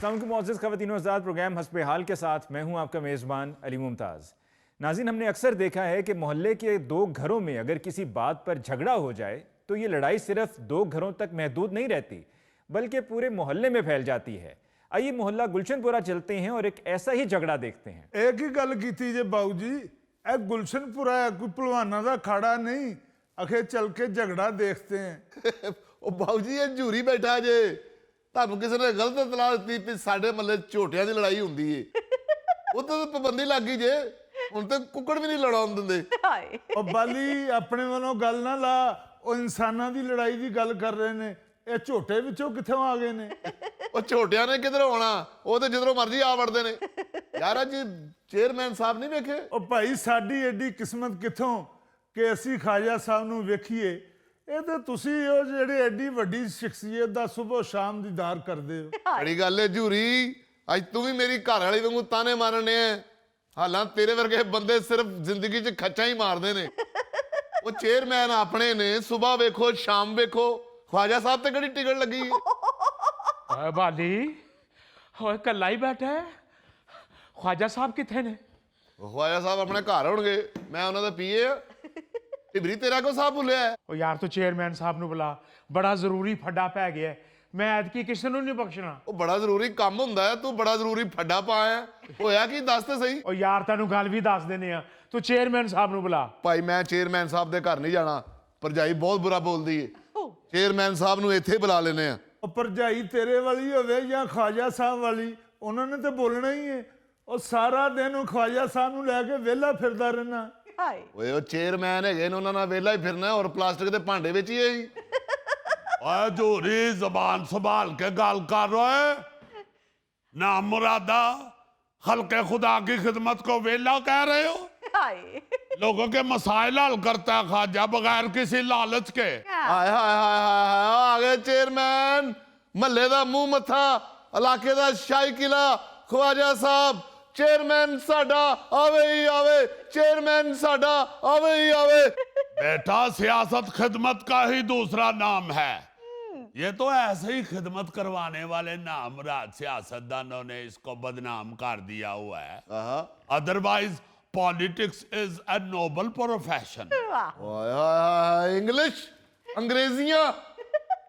अस्सलाम वालेकुम मुअज़्ज़ज़ ख़वातीन व हज़रात, प्रोग्राम हस्बे हाल के साथ मैं हूं आपका मेज़बान अली मुमताज़। नाज़रीन, हमने अक्सर देखा है कि मोहल्ले के दो घरों में अगर किसी बात पर झगड़ा हो जाए तो ये लड़ाई सिर्फ दो घरों तक महदूद नहीं रहती बल्कि पूरे मोहल्ले में फैल जाती है। आइए मोहल्ला गुलशनपुरा चलते हैं और एक ऐसा ही झगड़ा देखते हैं। एक ही गल की जे बाबू जी, ए गुलशनपुरा है कोई पहलवाना का अखाड़ा नहीं, अखे चल के झगड़ा देखते हैं। ਉਹ ਬਾਊ ਜੀ ਇਹ ਝੂਰੀ ਬੈਠਾ ਜੇ, ਤੁਹਾਨੂੰ ਕਿਸੇ ਨੇ ਗਲਤ ਇਤਲਾਹ ਦਿੱਤੀ ਵੀ ਸਾਡੇ ਮਹੱਲੇ ਝੋਟਿਆਂ ਦੀ ਲੜਾਈ ਹੁੰਦੀ ਏ, ਉਹ ਤਾਂ ਪਾਬੰਦੀ ਲੱਗ ਗਈ ਜੇ, ਹੁਣ ਤੇ ਕੁੱਕੜ ਵੀ ਨਹੀਂ ਲੜਾਉਣ ਦਿੰਦੇ। ਉਹ ਬਾਲੀ ਆਪਣੇ ਵੱਲੋਂ ਗੱਲ ਨਾ ਲਾ, ਉਹ ਇਨਸਾਨਾਂ ਦੀ ਲੜਾਈ ਦੀ ਗੱਲ ਕਰ ਰਹੇ ਨੇ, ਇਹ ਝੋਟੇ ਵਿੱਚੋਂ ਕਿੱਥੋਂ ਆ ਗਏ ਨੇ? ਉਹ ਝੋਟਿਆਂ ਨੇ ਕਿਧਰੋਂ ਆਉਣਾ, ਉਹ ਤੇ ਜਿੱਧਰੋਂ ਮਰਜ਼ੀ ਆ ਵੜਦੇ ਨੇ। ਯਾਰ ਅੱਜ ਚੇਅਰਮੈਨ ਸਾਹਿਬ ਨਹੀਂ ਵੇਖੇ? ਉਹ ਭਾਈ ਸਾਡੀ ਐਡੀ ਕਿਸਮਤ ਕਿੱਥੋਂ ਕਿ ਅਸੀਂ ਖਾਜਾ ਸਾਹਿਬ ਨੂੰ ਵੇਖੀਏ। ਇਹ ਤੇ ਤੁਸੀਂ ਉਹ ਜਿਹੜੇ ਐਡੀ ਵੱਡੀ ਸ਼ਖਸੀਅਤ ਦਾ ਸਵੇਰ ਸ਼ਾਮ ਦੀਦਾਰ ਕਰਦੇ ਹੋ। ਬੜੀ ਗੱਲ ਏ ਝੂਰੀ, ਅੱਜ ਤੂੰ ਵੀ ਮੇਰੀ ਘਰ ਵਾਲੀ ਵਾਂਗੂ ਤਾਨੇ ਮਾਰਨੇ ਆ। ਹਾਲਾਂ ਤੇਰੇ ਵਰਗੇ ਬੰਦੇ ਸਿਰਫ ਜ਼ਿੰਦਗੀ 'ਚ ਖੱਚਾਂ ਹੀ ਮਾਰਦੇ ਨੇ। ਉਹ ਚੇਅਰਮੈਨ ਆਪਣੇ ਨੇ, ਸਵੇਰ ਵੇਖੋ ਸ਼ਾਮ ਵੇਖੋ, ख्वाजा साहब ਤੇ ਕਿਹੜੀ ਟਿਕਟ ਲੱਗੀ ਹੈ? ਓਏ ਬਾਲੀ, ਓਏ ਕੱਲਾ ਹੀ ਬੈਠਾ ਹੈ, ख्वाजा साहब ਕਿੱਥੇ ਨੇ? ख्वाजा साहब ਆਪਣੇ ਘਰ ਹੋਣਗੇ, ਮੈਂ ਉਹਨਾਂ ਦਾ ਪੀਏ ਆ। ਢਿਬਰੀ ਤੇਰਾ ਕੋ ਸਾਹ ਭੁੱਲਿਆ ਹੈ? ਓ ਯਾਰ ਤੂੰ ਚੇਅਰਮੈਨ ਸਾਹਿਬ ਨੂੰ ਬੁਲਾ, ਬੜਾ ਜ਼ਰੂਰੀ ਫੱਡਾ ਪੈ ਗਿਆ, ਮੈਂ ਐਤਕੀ ਕਿਸੇ ਨੂੰ ਨਹੀਂ ਬਖਸ਼ਣਾ। ਉਹ ਬੜਾ ਜ਼ਰੂਰੀ ਕੰਮ ਹੁੰਦਾ ਹੈ, ਤੂੰ ਬੜਾ ਜ਼ਰੂਰੀ ਫੱਡਾ ਪਾਇਆ, ਹੋਇਆ ਕੀ ਦੱਸ ਤੇ ਸਹੀ। ਓ ਯਾਰ ਤੈਨੂੰ ਗੱਲ ਵੀ ਦੱਸ ਦਿੰਦੇ ਆ, ਤੂੰ ਚੇਅਰਮੈਨ ਸਾਹਿਬ ਨੂੰ ਬੁਲਾ। ਭਾਈ ਮੈਂ ਚੇਅਰਮੈਨ ਸਾਹਿਬ ਦੇ ਘਰ ਨਹੀਂ ਜਾਣਾ, ਭਰਜਾਈ ਬਹੁਤ ਬੁਰਾ ਬੋਲਦੀ ਏ। ਚੇਅਰਮੈਨ ਸਾਹਿਬ ਨੂੰ ਇੱਥੇ ਬੁਲਾ ਲੈਨੇ ਆ। ਉਹ ਭਰਜਾਈ ਤੇਰੇ ਵਾਲੀ ਹੋਵੇ ਜਾਂ ਖਾਜਾ ਸਾਹਿਬ ਵਾਲੀ, ਉਹਨਾਂ ਨੇ ਤੇ ਬੋਲਣਾ ਹੀ ਹੈ। ਉਹ ਸਾਰਾ ਦਿਨ ਉਹ ਖਾਜਾ ਸਾਹਿਬ ਨੂੰ ਲੈ ਕੇ ਵਿਹਲਾ ਫਿਰਦਾ ਰਹਿਣਾ। ਓਏ ਉਹ ਚੇਅਰਮੈਨ ਹੈਗੇ ਨੇ, ਉਹਨਾਂ ਨਾਲ ਵਿਹਲਾ ਹੀ ਫਿਰਨਾ, ਔਰ ਪਲਾਸਟਿਕ ਦੇ ਭਾਂਡੇ ਵਿੱਚ ਹੀ ਹੈ ਜੀ। ਓਏ ਝੂਰੀ, ਜ਼ਬਾਨ संभाल के गाल कर रहे हो ना मुरादा, खल्के खुदा की खिदमत को वेला कह रहे हो? लोगों के मसाइल हल करता है ख्वाजा बगैर किसी लालच के। ਹਾਏ ਹਾਏ ਹਾਏ ਹਾਏ, ਆ ਗਏ ਚੇਅਰਮੈਨ, ਮਹੱਲੇ ਦਾ ਮੂੰਹ ਮੱਥਾ, ਇਲਾਕੇ ਦਾ ਸ਼ਾਹੀ ਕਿਲਾ, ख्वाजा ਸਾਹਿਬ। चेयरमैन साडा आवे ही आवे, चेयरमैन साडा आवे ही आवे। बेटा सियासत खिदमत का ही दूसरा नाम है, ये तो ऐसे ही खिदमत करवाने वाले नामराद सियासतदानों ने इसको बदनाम कर दिया हुआ है। Otherwise politics is a noble profession. English अंग्रेजियां।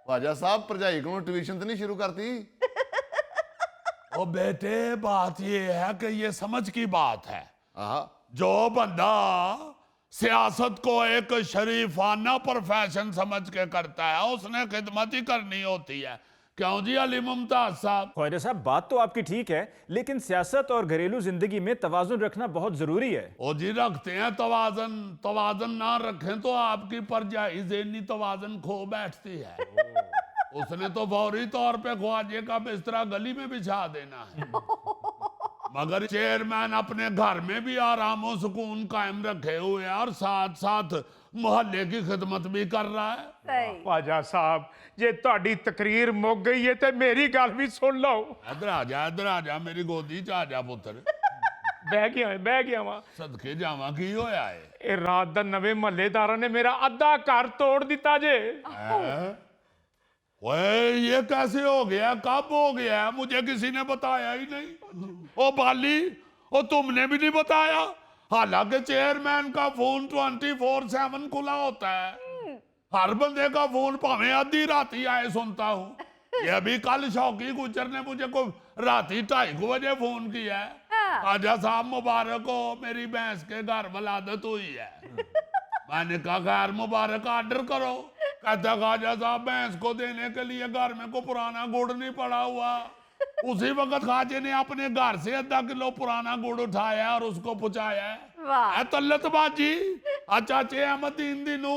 ख्वाजा साहब भरजाई को ट्यूशन तो नहीं शुरू करती? ओ बेटे, बात ये है कि ये समझ की बात है। जो बंदा सियासत को एक शरीफाना प्रोफेशन समझ के करता है, उसने खिदमत ही करनी होती है। क्यों जी अली मुमताज साहब? ख्वाजा साहब, बात तो आपकी ठीक है, लेकिन सियासत और घरेलू जिंदगी में तवाजुन रखना बहुत जरूरी है। ओ जी रखते हैं तवाजन, तवाजन ना रखें तो आपकी परजाई ज़हनी तवाजन खो बैठती है। उसने तो फौरी तौर पे ख्वाजे का बिस्तरा गली में बिछा देना है। मगर चेयरमैन अपने घर में भी आराम और सुकून कायम रखे हुए है और साथ साथ मोहल्ले की खिदमत भी कर रहा है। ख्वाजा साहब, जे ਤੁਹਾਡੀ तकरीर मुक गई है तो मेरी गल भी सुन लो। इधर आ जा, मेरी गोदी च आ जा पुत्र। बह गया वा। सदके जावा की होया है? ਇਹ ਰਾਤ ਦਾ ਨਵੇਂ ਮਹੱਲੇਦਾਰਾਂ ਨੇ ਮੇਰਾ ਅੱਧਾ ਘਰ ਤੋੜ ਦਿੱਤਾ ਜੇ। ओए ये कैसे हो गया, कब हो गया? मुझे किसी ने बताया ही नहीं। ओ बाली, ओ तुमने भी नहीं बताया? हालांकि चेयरमैन का फोन 24/7 खुला होता है, हर बंदे का फोन भावे आधी राती आए सुनता हूँ। ये अभी कल शौकी गुजर ने मुझे को राती 2:30 बजे फोन किया है। ख्वाजा साहब मुबारक हो, मेरी भैंस के घर वलादत हुई है। मैंने कहा खैर मुबारक, आर्डर करो। कहता ख्वाजा साहब भैंस को देने के लिए घर में को पुराना गुड़ नहीं पड़ा हुआ। उसी वक्त ख्वाजे ने अपने घर से 1/2 किलो पुराना गुड़ उठाया और उसको पहुंचाया है। तल्लतबाजी। अच्छा चे अहमदीन दिनू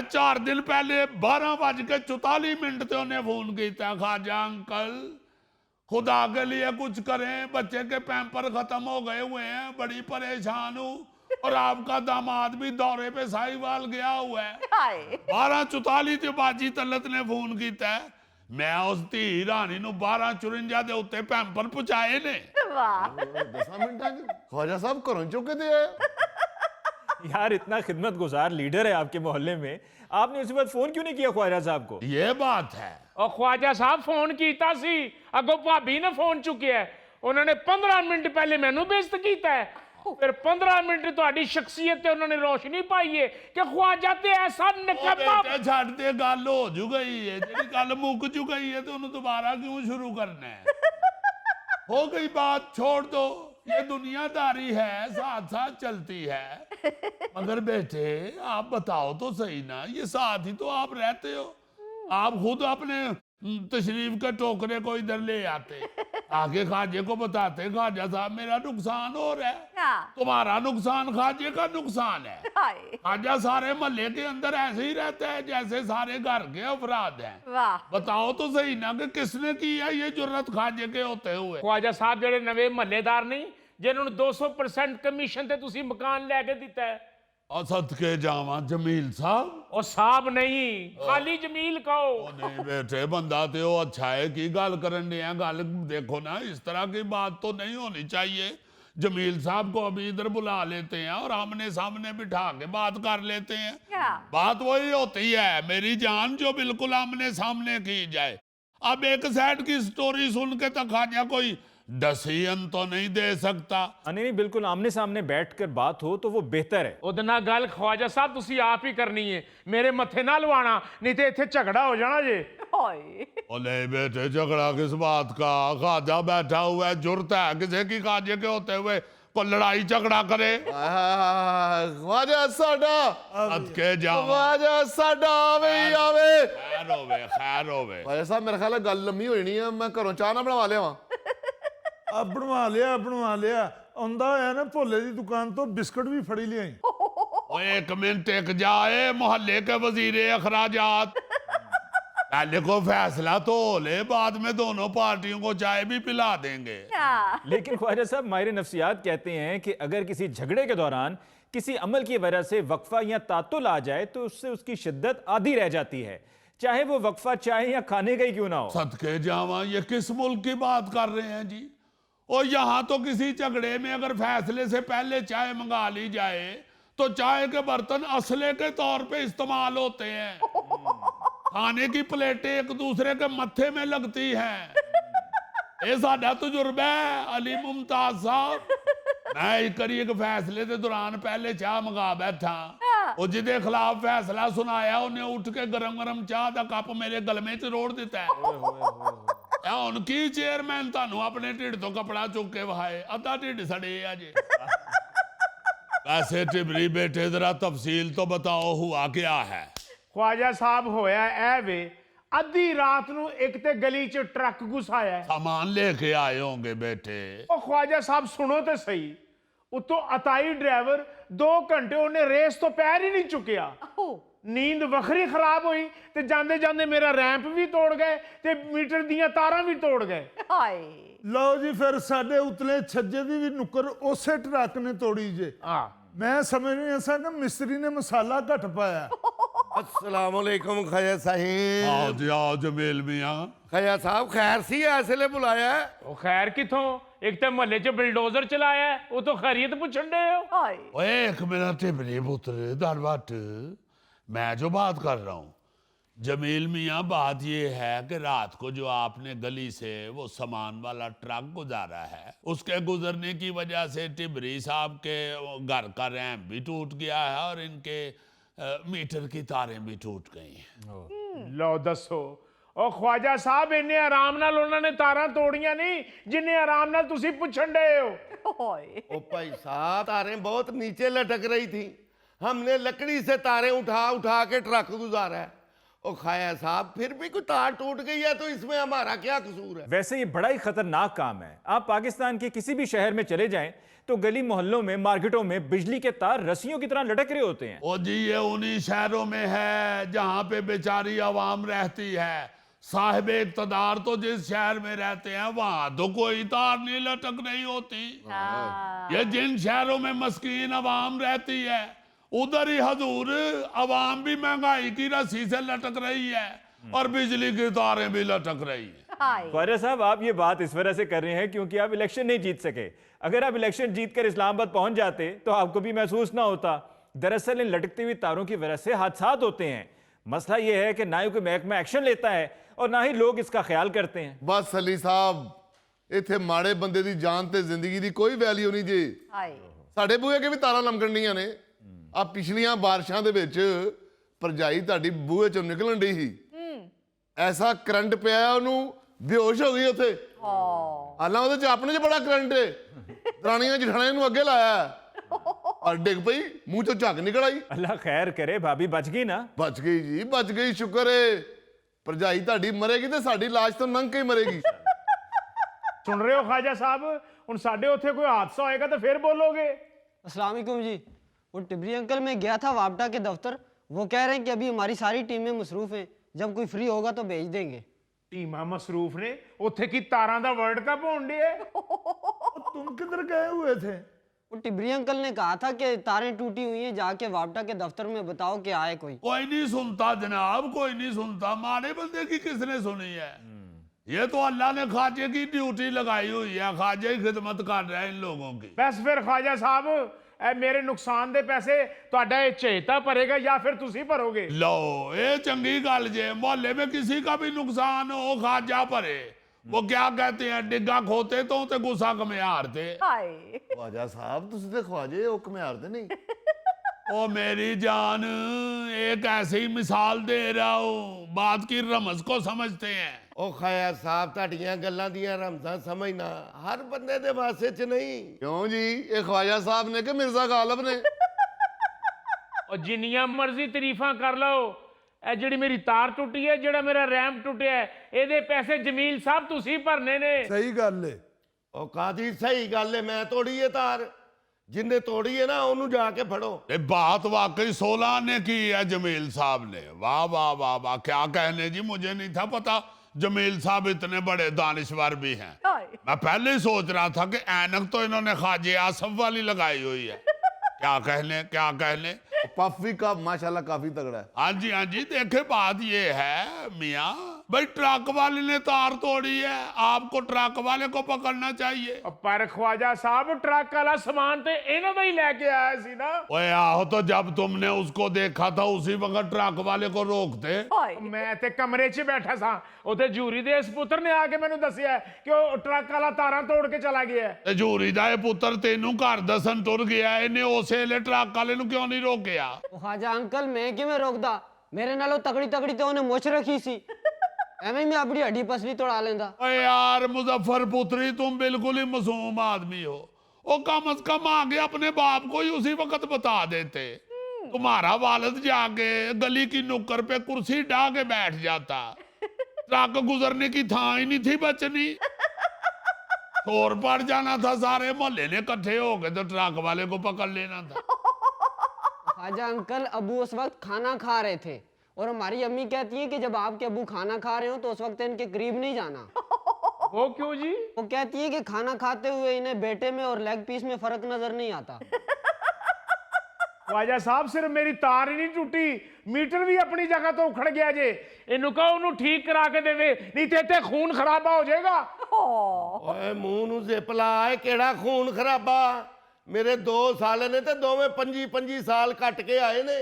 4 दिन पहले 12:44 ते उन्हें फोन किया, ख्वाजा अंकल खुदा के लिए कुछ करें, बच्चे के पैम्पर खत्म हो गए हुए हैं, बड़ी परेशान हूँ और आपका दामाद भी दौरे पे साहिवाल गया हुआ है। 12:44 ते बाजी तलत ने फोन किया है। मैं उस धी रानी नूं 12:54 दे उत्ते पैंपर पहुंचाए ने। 10 मिनटां च ख्वाजा साहब घरों चुक के दे आए। यार इतना खिदमत गुजार लीडर है आपके मोहल्ले में, आपने उसी वक्त फोन क्यों नहीं किया ख्वाजा साहब को? ये बात है। ਉਹ ਖਵਾਜਾ ਸਾਹਿਬ ਫੋਨ ਕੀਤਾ ਸੀ, ਅੱਗੋਂ ਭਾਬੀ ਨੇ ਫੋਨ ਚੁੱਕਿਆ, ਉਹਨਾਂ ਨੇ 15 ਮਿੰਟ ਪਹਿਲੇ ਮੈਨੂੰ ਬੇਇੱਜ਼ਤ ਕੀਤਾ ਹੈ, ਫਿਰ 15 ਮਿੰਟ ਤੁਹਾਡੀ ਸ਼ਖਸੀਅਤ ਤੇ ਉਹਨਾਂ ਨੇ ਰੋਸ਼ਨੀ ਪਾਈ ਹੈ ਕਿ ਖਵਾਜਾ ਤੇ ਐਸਾ ਨਿਕੰਮਾ। ਬੇਟੇ ਛੱਡ ਦੇ, ਗੱਲ ਹੋ ਜੂ ਗਈ ਹੈ, ਜਿਹੜੀ ਗੱਲ ਮੁੱਕ ਚੁ ਗਈ ਹੈ ਤੇ ਉਹਨੂੰ ਦੁਬਾਰਾ ਕਿਉਂ ਸ਼ੁਰੂ ਕਰਨਾ ਹੈ? हो गई बात, छोड़ दो, ये दुनियादारी है, साथ साथ चलती है। मगर बेटे आप बताओ तो सही ना, ये साथ ही तो आप रहते हो, आप खुद अपने तशरीफ के टोकरे को इधर ले आते, आगे खाजे को बताते खाजा साहब मेरा नुकसान हो रहा है, हाँ। तुम्हारा नुकसान खाजे का नुकसान है। हाय खाजा सारे मोहल्ले के अंदर ऐसे ही रहता है जैसे सारे घर के अफराद हैं। वाह बताओ तो सही ना कि किसने की है ये जुर्रत खाजे के होते हुए। ਖਵਾਜਾ ਸਾਹਿਬ ਜਿਹੜੇ ਨਵੇਂ ਮਹੱਲੇਦਾਰ ਨਹੀਂ, ਜਿਨ੍ਹਾਂ ਨੂੰ 200% ਕਮਿਸ਼ਨ ਤੇ ਤੁਸੀਂ ਮਕਾਨ ਲੈ ਕੇ ਦਿੱਤਾ ਹੈ, और सदके जावा जमील साहब। ਉਹ ਸਾਹਿਬ ਨਹੀਂ, ਖਾਲੀ ਜਮੀਲ ਕਹੋ। ओ नहीं बेटे, बंदा तो वो अच्छा है की गल करन दिया, गल देखो ना, इस तरह की बात तो नहीं होनी चाहिए। जमील साहब को अभी इधर बुला लेते हैं और आमने सामने बिठा के बात कर लेते हैं। क्या बात वही होती है मेरी जान, जो बिल्कुल आमने सामने की जाए। अब एक साइड की स्टोरी सुन के तो खाजा कोई डसीन तो नहीं दे सकता। नहीं नहीं, बिल्कुल आमने सामने बैठकर बात हो तो वो बेहतर है। ਉਹਦੇ ਨਾਲ ਗੱਲ ਖਵਾਜਾ ਸਾਹਿਬ ਤੁਸੀਂ ਆਪ ਹੀ ਕਰਨੀ ਹੈ, ਮੇਰੇ ਮੱਥੇ ਨਾ ਲਵਾਣਾ, ਨਹੀਂ ਤੇ ਇੱਥੇ ਝਗੜਾ ਹੋ ਜਾਣਾ ਜੇ। हाय ओ नहीं बेटे, झगड़ा किस बात का? खाजा बैठा हुआ है, जुर्त है किसी की खाजे के होते हुए को लड़ाई झगड़ा करे? ख्वाजा साडा, सदके जावा। ख्वाजा साडा आवे ही आवे। खैर होवे, खैर होवे। ख्वाजा साहब मेरे ख्याल है गल लम्मी हो जानी है, मैं घरों चाह ना बनवा लिया। ਆ ਬਣਵਾ ਲਿਆ ਆਉਂਦਾ ਹੋਇਆ ਨਾ ਭੋਲੇ ਦੀ ਦੁਕਾਨ ਤੋਂ ਬਿਸਕਟ ਵੀ ਫੜੀ ਲਿਆਈ। ओ एक मिनट एक जाए, मोहल्ले के वजीर अखराजात पहले को फैसला तो हो ले, बाद में दोनों पार्टियों को चाय भी पिला देंगे। क्या लेकिन ख्वाजा साहब माहिर नफ्सियात कहते हैं कि अगर किसी झगड़े के दौरान किसी अमल की वजह से वक्फा या तातुल आ जाए तो उससे उसकी शिद्दत आधी रह जाती है, चाहे वो वक्फा चाहे या खाने का ही क्यों ना हो। सदके जावा, ये किस मुल्क की बात कर रहे हैं जी? और यहाँ तो किसी झगड़े में अगर फैसले से पहले चाय मंगा ली जाए तो चाय के बर्तन असले के तौर पे इस्तेमाल होते हैं, खाने की प्लेटें एक दूसरे के मत्थे में लगती हैं। ये साडा तजुर्बा है अली मुमताज साहब। मैं एक करी एक फैसले के दौरान पहले चाह मंगा बैठा, और जिदे खिलाफ फैसला सुनाया उन्हें उठ के गरम गरम चाह का कप मेरे गलमे च रोड़ दिता है। उनकी चेयरमैन थानू अपने ढिड तो कपड़ा चुक के वहाए, अद्धा ढिड सड़े अजे। वैसे टिबरी बेटे जरा तफसील तो बताओ, हुआ क्या है? ਖਵਾਜਾ ਸਾਹਿਬ ਹੋਇਆ ਇਹ ਵੇ, ਅੱਧੀ ਰਾਤ ਨੂੰ ਇੱਕ ਤੇ ਗਲੀ 'ਚ ਟਰੱਕ ਘੁਸਾਇਆ। सामान लेके आए होंगे बेटे। ਉਹ ਖਵਾਜਾ ਸਾਹਿਬ ਸੁਣੋ ਤੇ ਸਹੀ, ਉਤੋਂ ਅਤਾਈ ਡਰਾਈਵਰ 2 ਘੰਟੇ ਉਹਨੇ ਰੇਸ ਤੋਂ ਪੈਰ ਹੀ ਨਹੀਂ ਚੁੱਕਿਆ। ਨੀਂਦ ਵੱਖਰੀ ਖਰਾਬ ਹੋਈ ਤੇ ਜਾਂਦੇ ਜਾਂਦੇ ਮੇਰਾ ਰੈਂਪ ਵੀ ਤੋੜ ਗਏ ਤੇ ਮੀਟਰ ਦੀਆਂ ਤਾਰਾਂ ਵੀ ਤੋੜ ਗਏ। हाय ਲਓ ਜੀ ਫਿਰ ਸਾਡੇ ਉਤਲੇ ਛੱਜੇ ਦੀ ਵੀ ਨੁੱਕਰ ਉਸੇ ਟਰੱਕ ਨੇ ਤੋੜੀ ਜੇ। ਹਾਂ ਮੈਂ ਸਮਝ ਨਹੀਂ ਸਾਂ ਕਿ ਮਿਸਤਰੀ ਨੇ ਮਸਾਲਾ ਘੱਟ ਪਾਇਆ। अस्सलामुअलैकुम खया साहिब। आओ जी आओ जमील मियाँ। खया साहब खैर सी ऐसे बुलाया है? ਉਹ ਖੈਰ ਕਿੱਥੋਂ, ਇੱਕ ਤੇ ਮੁਹੱਲੇ 'ਚ ਬਿਲਡੋਜ਼ਰ ਚਲਾਇਆ, ਉਹ ਤੋਂ ਖੈਰੀਅਤ पुछन डे हो। हाय ओए एक मिनट टिबरी पुत्र दरवट, मैं जो बात कर रहा हूँ जमील मियाँ, बात ये है कि रात को जो आपने गली से वो सामान वाला ट्रक गुजारा है, उसके गुजरने की वजह से टिबरी साहब के घर का रैंप भी टूट गया है और इनके मीटर की तारें भी टूट गई हैं। ਲਓ ਦੱਸੋ, ਉਹ ਖਵਾਜਾ ਸਾਹਿਬ ਇੰਨੇ ਆਰਾਮ ਨਾਲ ਉਹਨਾਂ ਨੇ ਤਾਰਾਂ ਤੋੜੀਆਂ ਨਹੀਂ ਜਿੰਨੇ ਆਰਾਮ ਨਾਲ ਤੁਸੀਂ ਪੁੱਛਣ ਡਏ ਹੋ। हाय ओ भाई साहब तारें बहुत नीचे लटक रही थी, हमने लकड़ी से तारें उठा उठा के ट्रक गुजारा है। ओ खाया साहब फिर भी कोई तार टूट गई है तो इसमें हमारा क्या कसूर है? वैसे ये बड़ा ही खतरनाक काम है। आप पाकिस्तान के किसी भी शहर में चले जाएं तो गली मोहल्लों में, मार्केटों में बिजली के तार रस्सियों की तरह लटक रहे होते हैं। ओ जी ये उन्हीं शहरों में है जहां पे बेचारी आवाम रहती है। साहिब इक़्तिदार तो जिस शहर में रहते हैं वहां तो कोई तार नहीं लटक रही होती। ये जिन शहरों में मस्कीन आवाम रहती है उधर ही हजूर आवाम भी महंगाई की रस्सी से लटक रही है और बिजली की तारें भी लटक रही है। हाय ख्वाजा साहब आप ये बात इस वजह से कर रहे हैं क्योंकि आप इलेक्शन नहीं जीत सके। अगर आप इलेक्शन जीतकर इस्लामाबाद पहुंच जाते तो आपको भी महसूस ना होता। दरअसल इन लटकती हुई तारों की वजह से हादसात होते हैं। मसला यह है कि ना ही कोई महकमा एक्शन लेता है और ना ही लोग इसका ख्याल करते हैं। ਬਸ ਅਲੀ ਸਾਹਿਬ ਇੱਥੇ ਮਾੜੇ ਬੰਦੇ ਦੀ ਜਾਨ ਤੇ ਜ਼ਿੰਦਗੀ ਦੀ ਕੋਈ ਵੈਲਿਊ ਨਹੀਂ ਜੀ। ਸਾਡੇ ਬੂਹੇ ਅੱਗੇ ਵੀ ਤਾਰਾਂ ਲਮਕਣੀਆਂ ਨੇ। ਆ ਪਿਛਲੀਆਂ ਬਾਰਿਸ਼ਾਂ ਦੇ ਵਿੱਚ ਭਰਜਾਈ ਤੁਹਾਡੀ ਬੂਹੇ ਚੋਂ ਨਿਕਲਣ ਡਈ ਸੀ, ਐਸਾ ਕਰੰਟ ਪਿਆ ਉਹਨੂੰ ਬੇਹੋਸ਼ ਹੋ ਗਈ ਉੱਥੇ। ਹਾਲਾਂ ਉਹਦੇ ਚ ਆਪਣੇ ਚ ਬੜਾ ਕਰੰਟ ਹੈ, ਦਰਾਣੀਆਂ ਜਠਾਣੀਆਂ ਨੂੰ ਅੱਗੇ ਲਾਇਆ ਔਰ ਡਿੱਗ ਪਈ, ਮੂੰਹ ਚੋਂ ਝੱਗ ਨਿਕਲ ਆਈ। अल्लाह खैर करे, भाभी बच गई ना। ਬਚ ਗਈ ਜੀ, ਬਚ ਗਈ, ਸ਼ੁਕਰ ਹੈ। ਭਰਜਾਈ ਤੁਹਾਡੀ ਮਰੇਗੀ ਤੇ ਸਾਡੀ ਲਾਸ਼ ਤੋਂ ਲੰਘ ਕੇ ਹੀ ਮਰੇਗੀ। ਸੁਣ ਰਹੇ ਹੋ ਖਾਜਾ ਸਾਹਿਬ, ਹੁਣ ਸਾਡੇ ਉੱਥੇ ਕੋਈ ਹਾਦਸਾ ਹੋਏਗਾ ਤਾਂ ਫਿਰ ਬੋਲੋਗੇ। अस्सलाम वालेकुम जी। वो टिबरी अंकल मैं गया था वापडा के दफ्तर, वो कह रहे हैं कि अभी हमारी सारी टीमें मसरूफ हैं, जब कोई फ्री होगा तो भेज देंगे। ਟੀਮਾਂ ਮਸਰੂਫ ਨੇ ਉੱਥੇ ਕੀ ਤਾਰਾਂ ਦਾ ਵਰਲਡ ਕੱਪ ਹੋਣ ਡਿਆ? तुम किधर गए हुए थे? वो टिबरी अंकल ने कहा था कि तारें टूटी हुई हैं, जाके वापडा के दफ्तर में बताओ कि आए कोई। कोई नहीं सुनता जनाब, कोई नहीं सुनता। मारे बंदे की किसने सुनी है? ये तो अल्लाह ने ख्वाजे की ड्यूटी लगाई हुई है, ख्वाजे की खिदमत कर रहे हैं इन लोगों की। ਬਸ ਫਿਰ ਖਾਜਾ ਸਾਹਿਬ, ਇਹ ਮੇਰੇ ਨੁਕਸਾਨ ਦੇ ਪੈਸੇ ਤੁਹਾਡਾ ਇਹ ਚੇਤਾ ਭਰੇਗਾ ਜਾਂ ਫਿਰ ਤੁਸੀਂ ਭਰੋਗੇ? लो ये चंगी गल जे, मोहल्ले में किसी का भी नुकसान हो खाजा भरे। वो क्या कहते हैं, डिग्गा खोते तो गुस्सा कमियार थे। ਖਵਾਜਾ ਸਾਹਿਬ ਤੁਸੀਂ ਤੇ ਖਵਾਜੇ, ਉਹ ਘੁਮਿਆਰ ਤੇ ਨਹੀਂ। ओ मेरी जान, एक ऐसी मिसाल दे रहा हूँ, बात की रमज को समझते हैं। ਉਹ ਖਾਇਆ ਸਾਹਿਬ ਤੁਹਾਡੀਆਂ ਗੱਲਾਂ ਦੀਆਂ ਰਮਜ਼ਾਂ ਸਮਝਣਾ ਹਰ ਬੰਦੇ ਦੇ ਵਾਸਤੇ ਚ ਨਹੀਂ। ਕਿਉਂ ਜੀ, ਇਹ ਖਵਾਜਾ ਸਾਹਿਬ ਨੇ ਕਿ ਮਿਰਜ਼ਾ ਗਾਲਬ ਨੇ? ਉਹ ਜਿੰਨੀਆਂ ਮਰਜ਼ੀ ਤਾਰੀਫਾਂ ਕਰ ਲਓ, ਇਹ ਜਿਹੜੀ ਮੇਰੀ ਤਾਰ ਟੁੱਟੀ ਹੈ, ਜਿਹੜਾ ਮੇਰਾ ਰੈਂਪ ਟੁੱਟਿਆ ਹੈ, ਇਹਦੇ ਪੈਸੇ ਜਮੀਲ ਸਾਹਿਬ ਤੁਸੀਂ ਭਰਨੇ ਨੇ। सही गल है। ਉਹ ਕਾਦੀ ਸਹੀ ਗੱਲ ਹੈ, ਮੈਂ ਤੋੜੀ ਹੈ ਤਾਰ। ਜਿੰਨੇ ਤੋੜੀ ਹੈ ਨਾ ਉਹਨੂੰ ਜਾ ਕੇ ਫੜੋ। ये बात वाकई 16 ने की है जमील साहब ने। वाह वाह वाह वाह, क्या कहने जी, मुझे नहीं था पता जमील साहब इतने बड़े दानिश्वर भी हैं। मैं पहले ही सोच रहा था कि ऐनक तो इन्होंने ख्वाजे आसफ वाली लगाई हुई है। क्या कहने, क्या कहने। ਪਫ ਵੀ ਕਾ ਮਾਸ਼ਾਅੱਲਾ ਕਾਫੀ ਤਗੜਾ ਹੈ। हाँ जी, देखे बात ये है मियाँ, भाई ट्रक वाले ने तार तोड़ी है, आपको ट्रक वाले को पकड़ना चाहिए। ਪਰ ਖਵਾਜਾ ਸਾਹਿਬ, ਟਰੱਕ ਵਾਲਾ ਸਮਾਨ ਤੇ ਇਹਨਾਂ ਦਾ ਹੀ ਲੈ ਕੇ ਆਇਆ ਸੀ ਨਾ। ओए आहो, तो जब तुमने उसको देखा था उसी वक्त ट्रक वाले को रोकते। ਮੈਂ ਤੇ ਕਮਰੇ 'ਚ ਬੈਠਾ ਸਾਂ, ਉੱਥੇ ਜੂਰੀ ਦੇ ਇਸ ਪੁੱਤਰ ਨੇ ਆ ਕੇ ਮੈਨੂੰ ਦੱਸਿਆ ਕਿ ਉਹ ਟਰੱਕ ਵਾਲਾ ਤਾਰਾਂ ਤੋੜ ਕੇ ਚਲਾ ਗਿਆ। ਤੇ ਜੂਰੀ ਦਾ ਇਹ ਪੁੱਤਰ ਤੈਨੂੰ ਘਰ ਦੱਸਣ ਤੁਰ ਗਿਆ, ਇਹਨੇ ਉਸੇ ਵੇਲੇ ਟਰੱਕ ਵਾਲੇ ਨੂੰ ਕਿਉਂ ਨਹੀਂ ਰੋਕਿਆ? वो ख्वाजा अंकल मैं किवें रोकदा, मेरे नालों तगड़ी तगड़ी तो उन्हें मुछ रखी सी, एवें मैं अपनी हड्डी पसली तोड़ा लेंदा। ओए यार मुजफ्फर पुत्री, तुम बिल्कुल ही मासूम आदमी हो। ओ कम से कम आगे अपने बाप को ही उसी वक्त बता देते। तुम्हारा वालिद जाके गली की नुक्कर पे कुर्सी ढा के बैठ जाता, ट्रक गुजरने की थां ही नहीं थी बचनी। शोर पड़ जाना था, सारे मोहल्ले ने इकट्ठे हो गए तो ट्रक वाले को पकड़ लेना था। ख्वाजा अंकल अबू उस वक्त खाना खा रहे थे, और हमारी अम्मी कहती है कि जब आपके अबू खाना खा रहे हो तो उस वक्त इनके करीब नहीं जाना। वो क्यों जी? वो कहती है कि खाना खाते हुए इन्हें बेटे में और लेग पीस में फर्क नजर नहीं आता। ਖਵਾਜਾ ਸਾਹਿਬ, ਸਿਰਫ ਮੇਰੀ ਤਾਰ ਹੀ ਨਹੀਂ ਟੁੱਟੀ, ਮੀਟਰ ਵੀ ਆਪਣੀ ਜਗ੍ਹਾ ਤੋਂ ਉਖੜ ਗਿਆ ਜੇ। ਇਹਨੂੰ ਕਹੋ ਉਹਨੂੰ ਠੀਕ ਕਰਾ ਕੇ ਦੇਵੇ, ਨਹੀਂ ਤੇ ਇੱਥੇ ਖੂਨ ਖਰਾਬਾ ਹੋ ਜਾਏਗਾ। ਓਏ ਮੂੰਹ ਨੂੰ ਜ਼ਿਪ ਲਾ, ਇਹ ਕਿਹੜਾ ਖੂਨ ਖਰਾਬਾ? ਮੇਰੇ 2 ਸਾਲ ਨੇ ਤੇ ਦੋਵੇਂ 25 ਸਾਲ ਕੱਟ ਕੇ ਆਏ ਨੇ।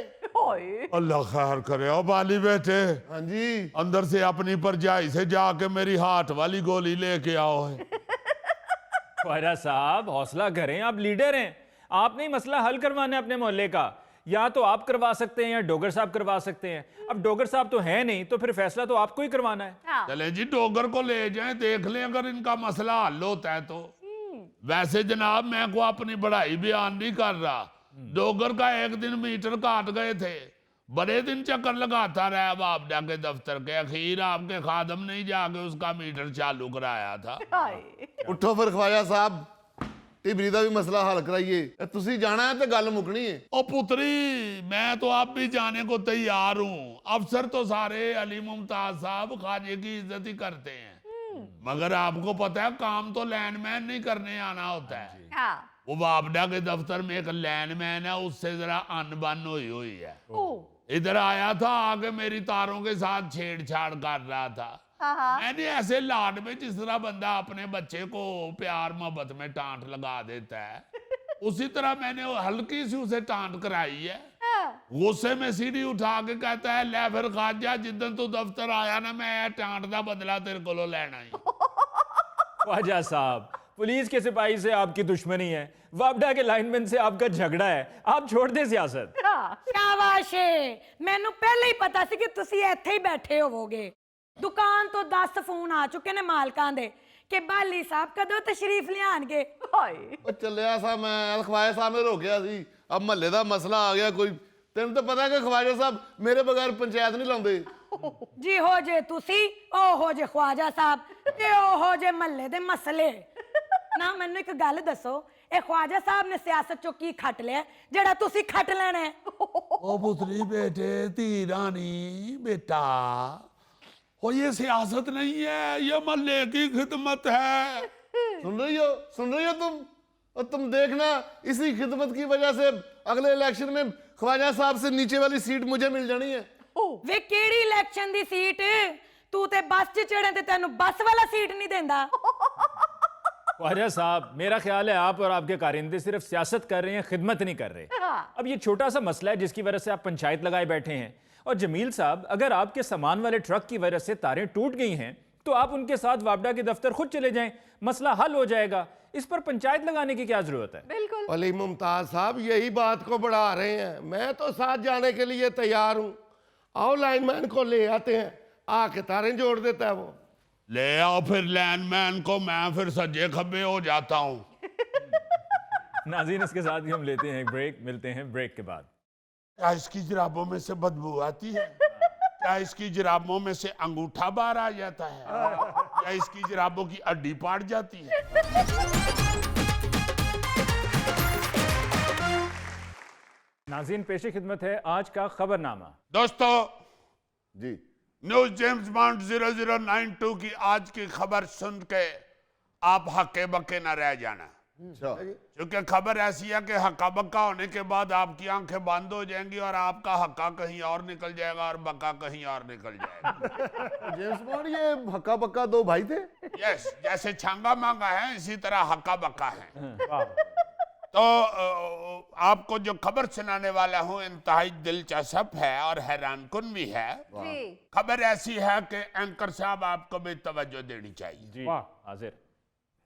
अल्लाह खैर करे। ओ बाली बेटे, हाँ जी, अंदर से अपनी परजाई से जाके मेरी हाथ वाली गोली लेके आओ है। ख्वाजा साहब हौसला करें, आप लीडर हैं, आपने ही मसला हल करवाना है अपने मोहल्ले का। या तो आप करवा सकते हैं या डोगर साहब करवा सकते हैं। अब डोगर साहब तो है नहीं, तो फिर फैसला तो आपको ही करवाना है। चले जी, डोगर को ले जाएं, देख लें अगर इनका मसला हल होता है तो। वैसे जनाब मैं को अपनी बढ़ाई बयान नहीं कर रहा। डोगर का एक दिन मीटर काट गए थे, बड़े दिन चक्कर लगाता रहा वापडा के दफ्तर के, अखीर आपके खादम ने ही जाके उसका मीटर चालू कराया था। ਉੱਠੋ ਫਿਰ ਖਵਾਜਾ ਸਾਹਿਬ, ਢਿਬਰੀ ਦਾ ਵੀ ਮਸਲਾ ਹੱਲ ਕਰਾਈਏ। ਇਹ ਤੁਸੀਂ ਜਾਣਾ ਹੈ ਤੇ ਗੱਲ ਮੁੱਕਣੀ ਹੈ। ओ पुत्री, मैं तो आप भी जाने को तैयार हूँ। अफसर तो सारे अली मुमताज साहब ख्वाजे की इज्जत ही करते हैं, मगर आपको पता है काम तो लैंडमैन नहीं करने आना होता है। वो वापडा के दफ्तर में एक लैंडमैन है, उससे जरा अनबन हुई है। इधर आया था, आगे मेरी तारों के साथ छेड़छाड़ कर रहा था। मैंने ऐसे लाड में, जिस तरह बंदा अपने बच्चे को प्यार मोहब्बत में टांट लगा देता है, उसी तरह मैंने वो हल्की सी उसे टांट कराई है। गुस्से में सीढ़ी उठा के कहता है ले फिर खाजा जिद्दन तू दफ्तर आया ना मैं टांट दा बदला तेरे को लेना ही। ख्वाजा साहब, पुलिस के सिपाही से आपकी दुश्मनी है, वापडा के लाइनमैन से आपका झगड़ा है, आप छोड़ दें सियासत। शाबाश मैनू पहले ही पता सी कि तुसी ਇੱਥੇ ही बैठे होवोगे। दुकान तो 10 फोन आ चुके ने मालकां दे कि बाली साहब कदों तशरीफ लियाणगे। ਉਹ ਚੱਲਿਆ ਸਾਂ ਮੈਂ ਖਵਾਜਾ ਸਾਹਿਬ ਨੇ ਰੋਕਿਆ ਸੀ ਅਬ ਮਹੱਲੇ ਦਾ ਮਸਲਾ ਆ ਗਿਆ ਕੋਈ ਤੈਨੂੰ ਤਾਂ ਪਤਾ ਕਿ ਖਵਾਜਾ ਸਾਹਿਬ ਮੇਰੇ ਬਗੈਰ ਪੰਚਾਇਤ ਨਹੀਂ ਲਾਉਂਦੇ जी हो जे तुसी ओ हो जे ख्वाजा साहब ते ओ हो जे महल्ले दे मसले ना। मैनू एक गल दसो ए ख्वाजा साहब ने सियासत चो की खट लिया जेड़ा तुसी खट लेना है? ओ पुत्री बेटे धी रानी बेटा, वो ये सियासत नहीं है, ये महल्ले की खिदमत है। सुन रही हो तुम देखना इसी खिदमत की वजह से अगले इलेक्शन में ख्वाजा साहब से नीचे वाली सीट मुझे मिल जानी है। वे केड़ी इलेक्शन दी सीट? तू ते बस च चढ़े ते तेनू बस वाला सीट नहीं देंदा। ख्वाजा साहब, मेरा ख्याल है आप और आपके कारिंदे सिर्फ सियासत कर रहे हैं, खिदमत नहीं कर रहे। अब ये छोटा सा मसला है जिसकी वजह से आप पंचायत लगाए बैठे हैं। और जमील साहब, अगर आपके सामान वाले ट्रक की वजह से तारें टूट गई हैं तो आप उनके साथ वापडा के दफ्तर खुद चले जाएं, मसला हल हो जाएगा। इस पर पंचायत लगाने की क्या जरूरत है? बिल्कुल अली मुमताज साहब यही बात को बढ़ा रहे हैं। मैं तो साथ जाने के लिए तैयार हूँ। आओ लाइनमैन को ले आते हैं, आके तारें जोड़ देता है वो। ले आओ फिर लाइनमैन को, मैं फिर सज्जे खब्बे हो जाता हूँ। नाज़रीन, इसके साथ ही हम लेते हैं एक ब्रेक, मिलते हैं ब्रेक के बाद। क्या इसकी जुराबों में से बदबू आती है? क्या इसकी जुराबों में से अंगूठा बाहर आ जाता है? क्या इसकी जुराबों की हड्डी पाट जाती है? नाज़रीन, पेशे खिदमत है आज का खबरनामा। दोस्तों जी न्यूज जेम्स बॉन्ड 0092 की आज की खबर सुन के आप हक्के बक्के न रह जाना, क्योंकि खबर ऐसी है कि हक्का बक्का होने के बाद आपकी आंखें बंद हो जाएंगी और आपका हक्का कहीं और निकल जाएगा और बक्का कहीं और निकल जाएगा। जेम्स बॉन्ड ये हक्का बक्का दो भाई थे। यस, जैसे छांगा मांगा है इसी तरह हक्का बक्का है। तो आपको जो खबर सुनाने वाला हूं इंतहाई दिलचस्प है और हैरानकुन भी है। खबर ऐसी है कि एंकर साहब आपको भी तवज्जो देनी चाहिए। जी हाजिर।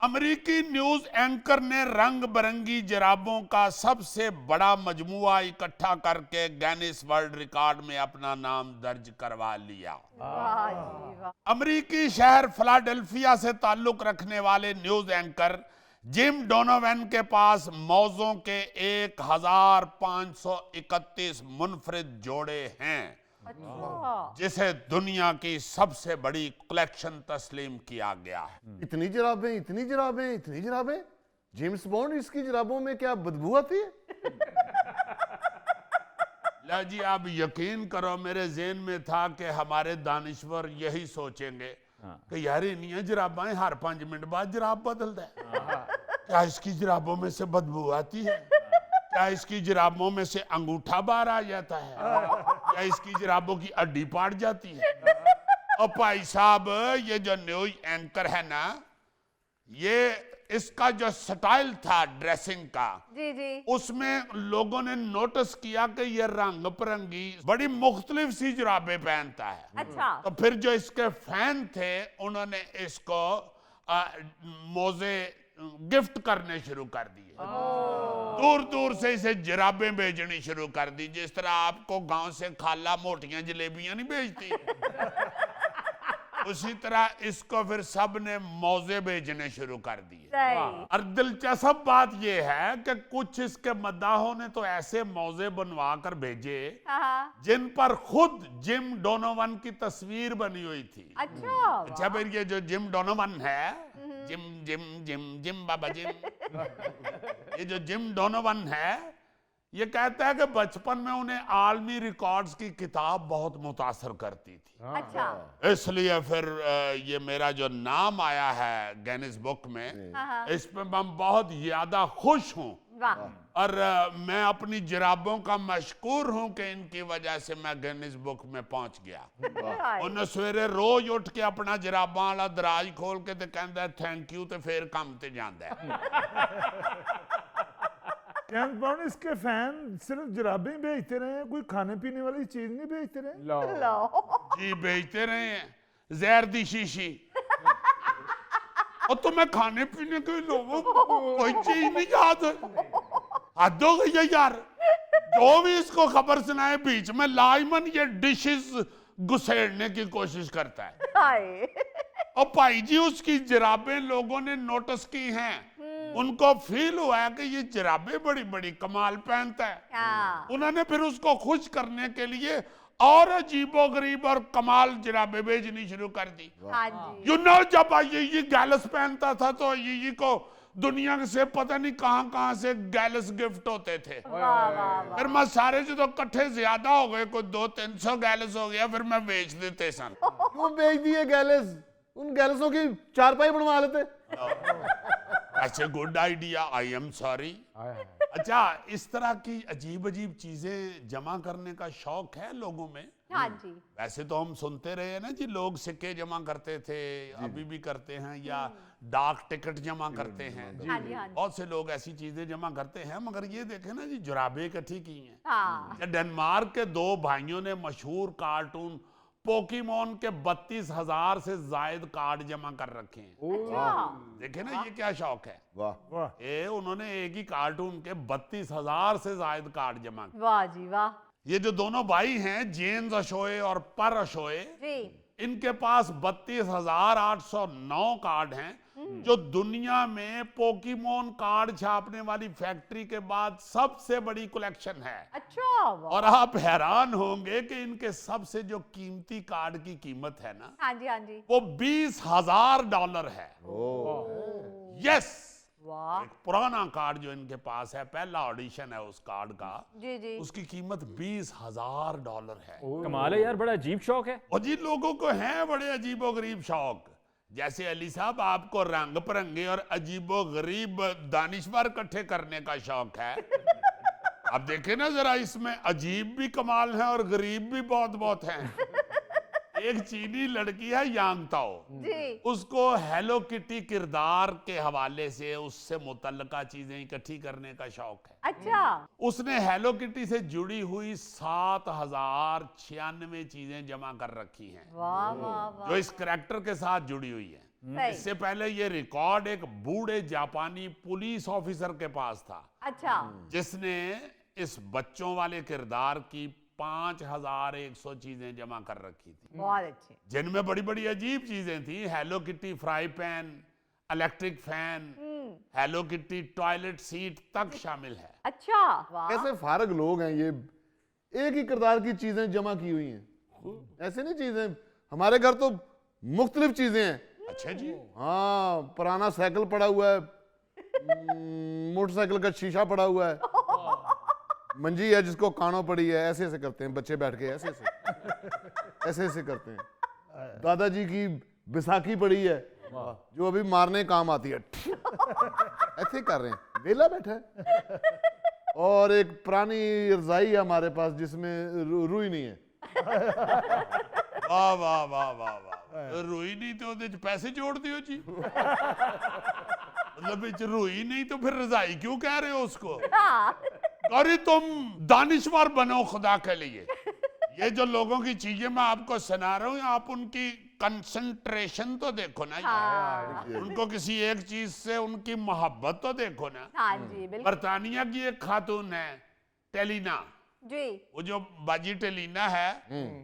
अमेरिकी न्यूज एंकर ने रंग बिरंगी जराबों का सबसे बड़ा मजमुआ इकट्ठा करके गिनीज वर्ल्ड रिकॉर्ड में अपना नाम दर्ज करवा लिया। अमेरिकी शहर फिलाडेल्फिया से ताल्लुक रखने वाले न्यूज एंकर जिम डोनोवन के पास मौजों के 1531 मुनफरिद जोड़े हैं, जिसे दुनिया की सबसे बड़ी कलेक्शन तस्लीम किया गया है। इतनी जराबें जेम्स बॉन्ड, इसकी जराबों में क्या बदबू आती है? ला जी, आप यकीन करो मेरे ज़हन में था कि हमारे दानिश्वर यही सोचेंगे कि यार इन्हीं जराबाएं हर 5 मिनट बाद जराब बदलता है। क्या इसकी जराबों में से बदबू आती है? क्या इसकी जराबों में से अंगूठा बाहर आ जाता है? क्या इसकी जराबों की हड्डी पाट जाती है? और भाई साहब, ये जो न्यूज एंकर है ना, ये इसका जो स्टाइल था ड्रेसिंग का, उसमें लोगों ने नोटिस किया कि ये रंग बिरंगी बड़ी मुख्तलिफ सी जुराबें पहनता है। तो फिर जो इसके फैन थे उन्होंने इसको मोजे गिफ्ट करने शुरू कर दिए। दूर दूर से इसे जुराबें भेजनी शुरू कर दी, जिस तरह आपको गांव से खाला मोटियां जलेबियां नहीं भेजती उसी तरह इसको फिर सब ने मौजे भेजने शुरू कर दिए। और दिलचस्प बात यह है कि कुछ इसके मद्दाहों ने तो ऐसे मौजे बनवा कर भेजे जिन पर खुद जिम डोनोवन की तस्वीर बनी हुई थी। अच्छा, फिर ये जो जिम डोनोवन है, जिम जिम जिम जिम बाबा जिम, ये जो जिम डोनोवन है, ये कहता है कि बचपन में उन्हें आलमी रिकॉर्ड्स की किताब बहुत मुतासर करती थी। अच्छा। इसलिए फिर ये मेरा जो नाम आया है गिनीज बुक में, इस पे मैं बहुत ज्यादा खुश हूँ। और मैं अपनी जुराबों का मशकूर हूँ कि इनकी वजह से मैं गिनीज बुक में पहुंच गया। उन्हें सवेरे रोज उठ के अपना जुराबां वाला दराज खोल के ते कहता है थैंक यू, ते फिर काम ते जांदा है। जेम्स बॉन्ड इसके फैन सिर्फ जराबें भेजते रहे हैं, कोई खाने पीने वाली चीज नहीं भेजते रहे? जी बेचते रहे हैं जहर दी शीशी। और तुम्हें खाने पीने के लोगों को कोई चीज नहीं याद है? हद हो गई है यार। जो भी इसको खबर सुनाए बीच में लाइमन ये डिशेस घुसेड़ने की कोशिश करता है। और भाई जी उसकी जराबें लोगों ने नोटिस की हैं, उनको फील हुआ है कि ये जराबें बड़ी बड़ी कमाल पहनता है। उन्होंने फिर उसको खुश करने के लिए और अजीबोगरीब और कमाल जराबें भेजनी शुरू कर दी। यू नो जब ये गैलस पहनता था तो ये को दुनिया से पता नहीं कहां से गैलस गिफ्ट होते थे। फिर मैं सारे जो तो इकट्ठे ज्यादा हो गए, कोई 200-300 गैलस हो गया, फिर मैं बेच देते सन। क्यों बेच दिए गैलस? उन गैलसों की चारपाई बनवा लेते। अच्छा good idea, I am sorry. अच्छा इस तरह की अजीब अजीब चीजें जमा करने का शौक है लोगों में? हाँ जी। वैसे तो हम सुनते रहे हैं ना जी, लोग सिक्के जमा करते थे, अभी भी करते हैं, या डाक टिकट जमा करते हैं। हाँ जी, हाँ जी। बहुत से लोग ऐसी चीजें जमा करते हैं, मगर ये देखें ना जी जुराबे इकट्ठी की हैं। हाँ। डेनमार्क के 2 भाइयों ने मशहूर कार्टून पोकेमोन के 32,000 से जायद कार्ड जमा कर रखे हैं। अच्छा। देखे ना ये क्या शौक है। वाह ये उन्होंने एक ही कार्टून के 32,000 से जायद कार्ड जमा किए। वाह जी वाह। ये जो दोनों भाई हैं जेम्स अशोए और पर अशोए, जी। इनके पास 32,809 कार्ड हैं, जो दुनिया में पोकेमोन कार्ड छापने वाली फैक्ट्री के बाद सबसे बड़ी कलेक्शन है। अच्छा वाह। और आप हैरान होंगे कि इनके सबसे जो कीमती कार्ड की कीमत है ना, हाँ जी हाँ जी। वो $20,000 है। यस। वाह। एक पुराना कार्ड जो इनके पास है, पहला ऑडिशन है उस कार्ड का, जी जी। उसकी कीमत $20,000 है। कमाल है यार, बड़ा अजीब शौक है। और जी लोगों को हैं बड़े अजीबोगरीब शौक। जैसे अली साहब आपको रंग बिरंगे और अजीबोगरीब दानिशवर इकट्ठे करने का शौक है। अब देखे ना जरा, इसमें अजीब भी कमाल है और गरीब भी बहुत बहुत हैं। एक चीनी लड़की है यांगताओ, जी। उसको हेलो किटी किरदार के हवाले से उससे मुतल्लका चीजें इकट्ठी करने का शौक है। अच्छा। उसने हेलो किटी से जुड़ी हुई 7,096 चीजें जमा कर रखी हैं, वाह वाह वाह। जो इस करैक्टर के साथ जुड़ी हुई है। सही। इससे पहले ये रिकॉर्ड एक बूढ़े जापानी पुलिस ऑफिसर के पास था, अच्छा। जिसने इस बच्चों वाले किरदार की 5,100 चीजें जमा कर रखी थी, बहुत अच्छे। जिनमें बड़ी बड़ी अजीब चीजें थी। Hello kitty fry pan, electric fan, hello kitty toilet seat तक शामिल है। अच्छा वाह। कैसे फारग लोग हैं ये, एक ही किरदार की चीजें जमा की हुई हैं। ऐसे नहीं चीजें, हमारे घर तो मुख्तलिफ चीजें हैं। अच्छा जी। हाँ, पुराना साइकिल पड़ा हुआ है, मोटरसाइकिल का शीशा पड़ा हुआ है, मंजी है जिसको कानों पड़ी है। ऐसे ऐसे करते हैं बच्चे बैठ के, ऐसे ऐसे करते हैं। दादाजी की बैसाखी पड़ी है जो अभी मारने काम आती है, ऐसे कर रहे हैं, वेला बैठा है। और एक पुरानी रजाई है हमारे पास जिसमें रुई नहीं है। वाह वाह वाह वाह वाह। रुई नहीं तो ਉਹਦੇ 'ਚ पैसे जोड़ दियो जी। मतलब ਵਿੱਚ रुई नहीं तो फिर रजाई क्यों कह रहे हो उसको? अरे तुम दानिशवर बनो खुदा के लिए। ये जो लोगों की चीजें मैं आपको सुना रहा हूँ, आप उनकी कंसंट्रेशन तो देखो ना। उनको किसी एक चीज से उनकी मोहब्बत तो देखो ना। हाँ जी बिल्कुल। बरतानिया की एक खातून है टेलिना, जी। वो जो बाजी टेलिना है,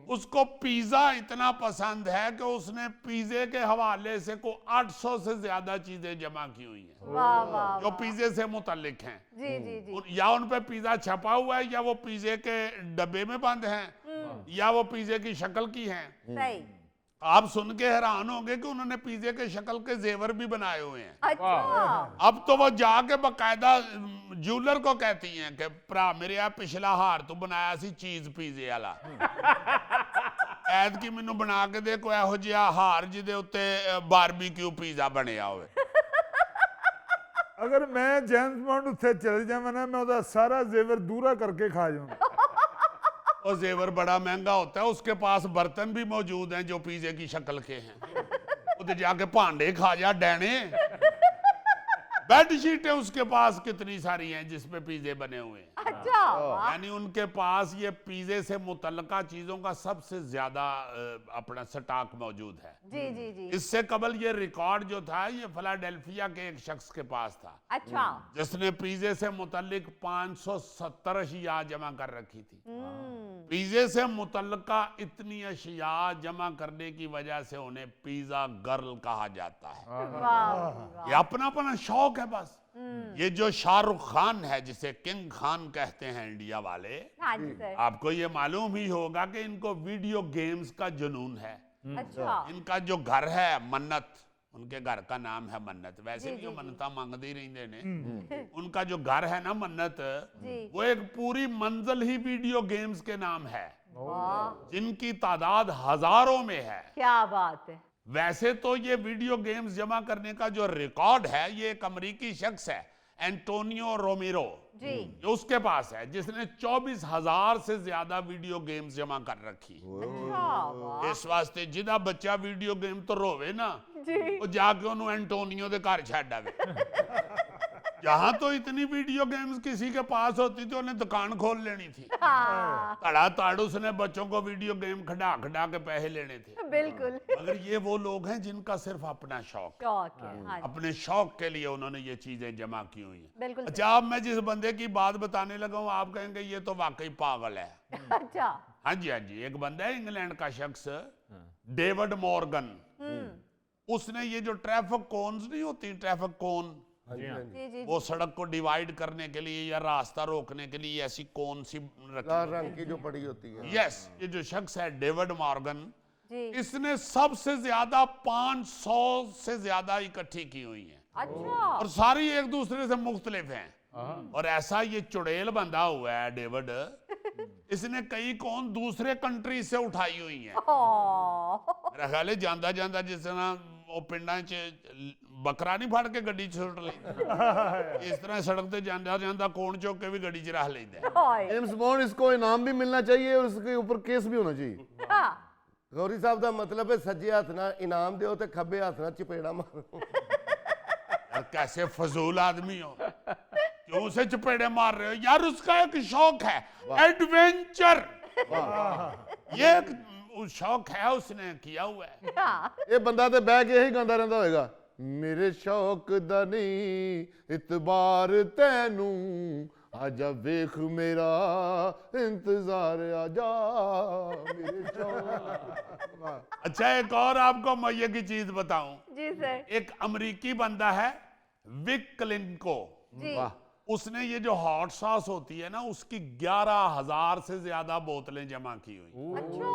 उसको पिज्जा इतना पसंद है कि उसने पिज्जे के हवाले से को 800 से ज्यादा चीजें जमा की हुई हैं, वाह वाह। जो पिज्जे से मुतालिक हैं। जी जी जी। या उन पे पिज्जा छपा हुआ है, या वो पिज्जे के डब्बे में बंद हैं, या वो पिज्जे की शक्ल की हैं। सही। आप सुन के हैरान होंगे कि उन्होंने पिज्जे के शक्ल के जेवर भी बनाए हुए हैं। अच्छा। अब तो वो जाके बकायदा ज्वेलर को कहती हैं कि भरा मेरे आ पिछला हार तो बनाया सी चीज पिज्जे वाला, ऐद की मैनू बना के दे कोई ਇਹੋ ਜਿਹਾ हार जिदे उत्ते बारबीक्यू पिज्जा बनया होवे। अगर मैं जेम्स बॉन्ड उत्थे चले जावां ना, मैं ਉਹਦਾ सारा जेवर दूरा करके खा जाऊं। और जेवर बड़ा महंगा होता है, उसके पास बर्तन भी मौजूद हैं जो पिज्जे की शक्ल के हैं। उधर जाके भांडे खा जा डैने। बेडशीटें उसके पास कितनी सारी हैं जिसपे पिज्जे बने हुए हैं। अच्छा वाह यानी उनके पास ये पिज्जे से मुतल्लका चीजों का सबसे ज्यादा अपना स्टॉक मौजूद है। जी जी जी इससे कबल ये रिकॉर्ड जो था ये फिलाडेल्फिया के एक शख्स के पास था, अच्छा जिसने पिज्जे से मुतल्लिक 570 अशिया जमा कर रखी थी। पिज्जे से मुतल्लका इतनी अशिया जमा करने की वजह से उन्हें पिज्जा गर्ल कहा जाता है। वाह ये अपना अपना शौक है बस। ये जो शाहरुख खान है जिसे किंग खान कहते हैं इंडिया वाले, हाँ जी सर आपको ये मालूम ही होगा कि इनको वीडियो गेम्स का जुनून है। अच्छा इनका जो घर है मन्नत, उनके घर का नाम है मन्नत, वैसे भी वो मन्नता मांगते ही रहते ने। उनका जो घर है ना मन्नत, जी वो एक पूरी मंजिल ही वीडियो गेम्स के नाम है, वाह जिनकी तादाद हजारों में है। क्या बात है वैसे तो ये वीडियो गेम्स जमा करने का जो रिकॉर्ड है ये एक अमेरिकी शख्स है, एंटोनियो रोमेरो, जी जो उसके पास है, जिसने 24,000 से ज्यादा वीडियो गेम्स जमा कर रखी। अच्छा वाह इस वास्ते जिदा बच्चा वीडियो गेम तो रोवे ना, जी वो जाके उन्होंने एंटोनियो दे घर छड़ आवे। जहां तो इतनी वीडियो गेम्स किसी के पास होती थी उन्हें दुकान खोल लेनी थी। हाँ तड़ा ताड़ूस ने बच्चों को वीडियो गेम खड़ा खड़ा के पैसे लेने थे। बिल्कुल मगर ये वो लोग हैं जिनका सिर्फ अपना शौक, शौक है हाँ जी अपने शौक के लिए उन्होंने ये चीजें जमा की हुई हैं। बिल्कुल अच्छा, अब मैं जिस बंदे की बात बताने लगा हूं आप कहेंगे ये तो वाकई पागल है। अच्छा हाँ जी हाँ जी, एक बंदा है इंग्लैंड का शख्स डेविड मॉर्गन, उसने ये जो ट्रैफिक कोन्स नहीं होती, ट्रैफिक कोन, जी जी वो सड़क को डिवाइड करने के लिए या रास्ता रोकने के लिए ऐसी कौन सी लाल रखी। रंग की जो पड़ी होती है। यस, ये जो शख्स है डेविड मॉर्गन, जी इसने सबसे ज्यादा 500 से ज्यादा इकट्ठी की हुई है अच्छा और सारी एक दूसरे से मुख्तलिफ हैं। और ऐसा ये चुड़ैल बंधा हुआ है डेविड, इसने कई कौन दूसरे कंट्री से उठाई हुई है। ओह मेरा ख्याल है ਜਾਂਦਾ ਜਾਂਦਾ ਜਿਸ ਤਰ੍ਹਾਂ ਉਹ ਪਿੰਡਾਂ 'ਚ ਬੱਕਰਾ ਨਹੀਂ ਫੜ ਕੇ ਗੱਡੀ 'ਚ ਸੁੱਟ ਲੈਂਦਾ, ਇਸ ਤਰ੍ਹਾਂ ਸੜਕ ਤੇ ਜਾਂਦਾ ਜਾਂਦਾ ਕੋਣ ਚੁੱਕ ਕੇ ਵੀ ਗੱਡੀ 'ਚ ਰੱਖ ਲੈਂਦਾ ਹੈ। ओए जेम्स बॉन्ड, इसको इनाम भी मिलना चाहिए और इसके ऊपर केस भी होना चाहिए। हाँ गौरी साहब का मतलब है सज्जे हाथ ना इनाम दो ते खब्बे हाथ ना चपेड़ा मारो। यार कैसे फजूल आदमी हो, क्यों उसे चपेड़े मार रहे हो यार? उसका एक शौक है एडवेंचर, ये एक शौक है उसने किया हुआ है। हाँ ये बंदा तो बह के यही गांदा रहता होएगा, मेरे शौक दा नहीं इतबार तैनू, आजा वेख मेरा इंतजार, आजा मेरे शौक। अच्छा, एक और आपको मैं की चीज बताऊं। जी सर एक अमेरिकी बंदा है विक क्लिंको, जी उसने ये जो हॉट सॉस होती है ना उसकी 11,000 से ज्यादा बोतलें जमा की हुई, अच्छा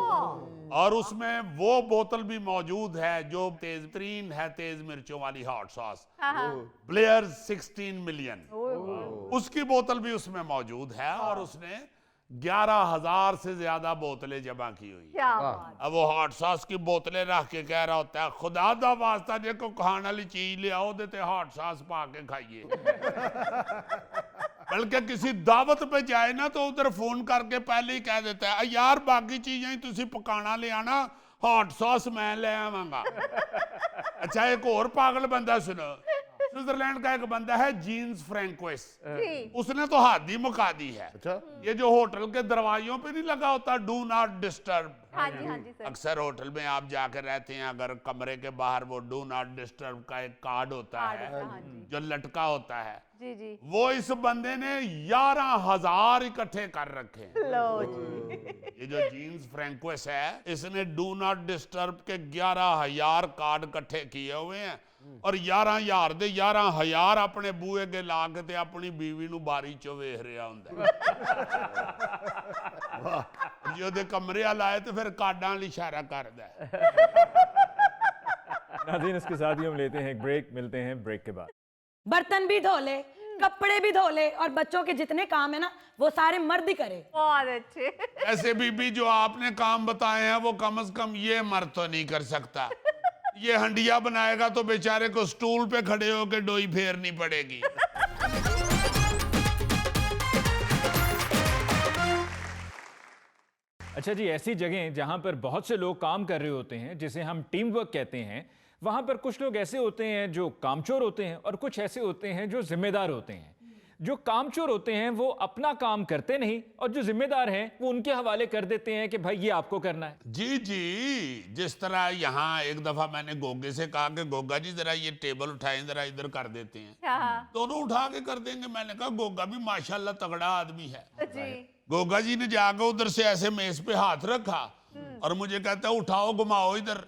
और उसमें वो बोतल भी मौजूद है जो तेज तरीन है तेज मिर्चों वाली हॉट सॉस, हाँ हाँ ब्लेयर 16 मिलियन, ओह उसकी बोतल भी उसमें मौजूद है और उसने 11,000 से ज्यादा बोतलें जमा की हुई। क्या बात अब वो हॉट सॉस की बोतलें रख के कह रहा होता है खुदा दा वास्ता जे को खाने वाली चीज ले आओ ते हॉट सॉस पा के खाइए। बल्कि किसी दावत पे जाए ना तो उधर फोन करके पहले ही कह देता है यार बाकी चीजें तुसी पकाना ले आना, हॉट सॉस मैं ले आवांगा। अच्छा, एक और पागल बंदा सुनो, स्विट्जरलैंड का एक बंदा है जीन्स फ्रैंकोइस, जी उसने तो हद ही मुका दी है। अच्छा, ये जो होटल के दरवाजों पे नहीं लगा होता डू नॉट डिस्टर्ब, हाँ जी सर अक्सर होटल में आप जाकर रहते हैं, अगर कमरे के बाहर वो डू नॉट डिस्टर्ब का एक कार्ड होता कार्ड है होता है, हाँ जी। जो लटका होता है, जी जी वो इस बंदे ने 11,000 इकट्ठे कर रखे हैं। लो जी ये जो जीन्स फ्रैंकोइस है इसने डू नॉट डिस्टर्ब के 11,000 कार्ड इकट्ठे किए हुए हैं और 11,000 ਦੇ 11,000 ਆਪਣੇ ਬੂਹੇ ਅੱਗੇ ਲਾ ਕੇ ਤੇ ਆਪਣੀ ਬੀਵੀ ਨੂੰ ਬਾਰੀ ਚੋਂ ਵੇਖ ਰਿਹਾ ਹੁੰਦਾ। ਵਾਹ, ਜੇ ਉਹਦੇ ਕਮਰੇ ਆ ਲਾਏ ਤੇ ਫਿਰ ਕਾਰਡਾਂ ਲਈ ਇਸ਼ਾਰਾ ਕਰਦਾ ਹੈ। नाज़रीन, इसके साथ ही हम लेते हैं एक ब्रेक, मिलते हैं ब्रेक के बाद। बर्तन भी धो ले, कपड़े भी धो ले, और बच्चों के जितने काम है ना वो सारे मर्द ही करे। बहुत अच्छे ऐसे बीबी जो आपने काम बताए हैं वो कम से कम ये मर्द तो नहीं कर सकता। ये हंडिया बनाएगा तो बेचारे को स्टूल पे खड़े होकर डोई फेरनी पड़ेगी। अच्छा जी, ऐसी जगहें जहां पर बहुत से लोग काम कर रहे होते हैं, जिसे हम टीम वर्क कहते हैं, वहां पर कुछ लोग ऐसे होते हैं जो कामचोर होते हैं और कुछ ऐसे होते हैं जो जिम्मेदार होते हैं। जो कामचोर होते हैं वो अपना काम करते नहीं और जो जिम्मेदार हैं वो उनके हवाले कर देते हैं कि भाई ये आपको करना है। जी जी, जिस तरह यहाँ एक दफा मैंने गोगे से कहा कि गोगा जी जरा ये टेबल उठाएं, जरा इधर कर देते हैं, हाँ दोनों उठा के कर देंगे। मैंने कहा गोगा भी माशाल्लाह तगड़ा आदमी है। जी गोगा जी ने जाकर उधर से ऐसे मेज पे हाथ रखा और मुझे कहता है उठाओ घुमाओ इधर।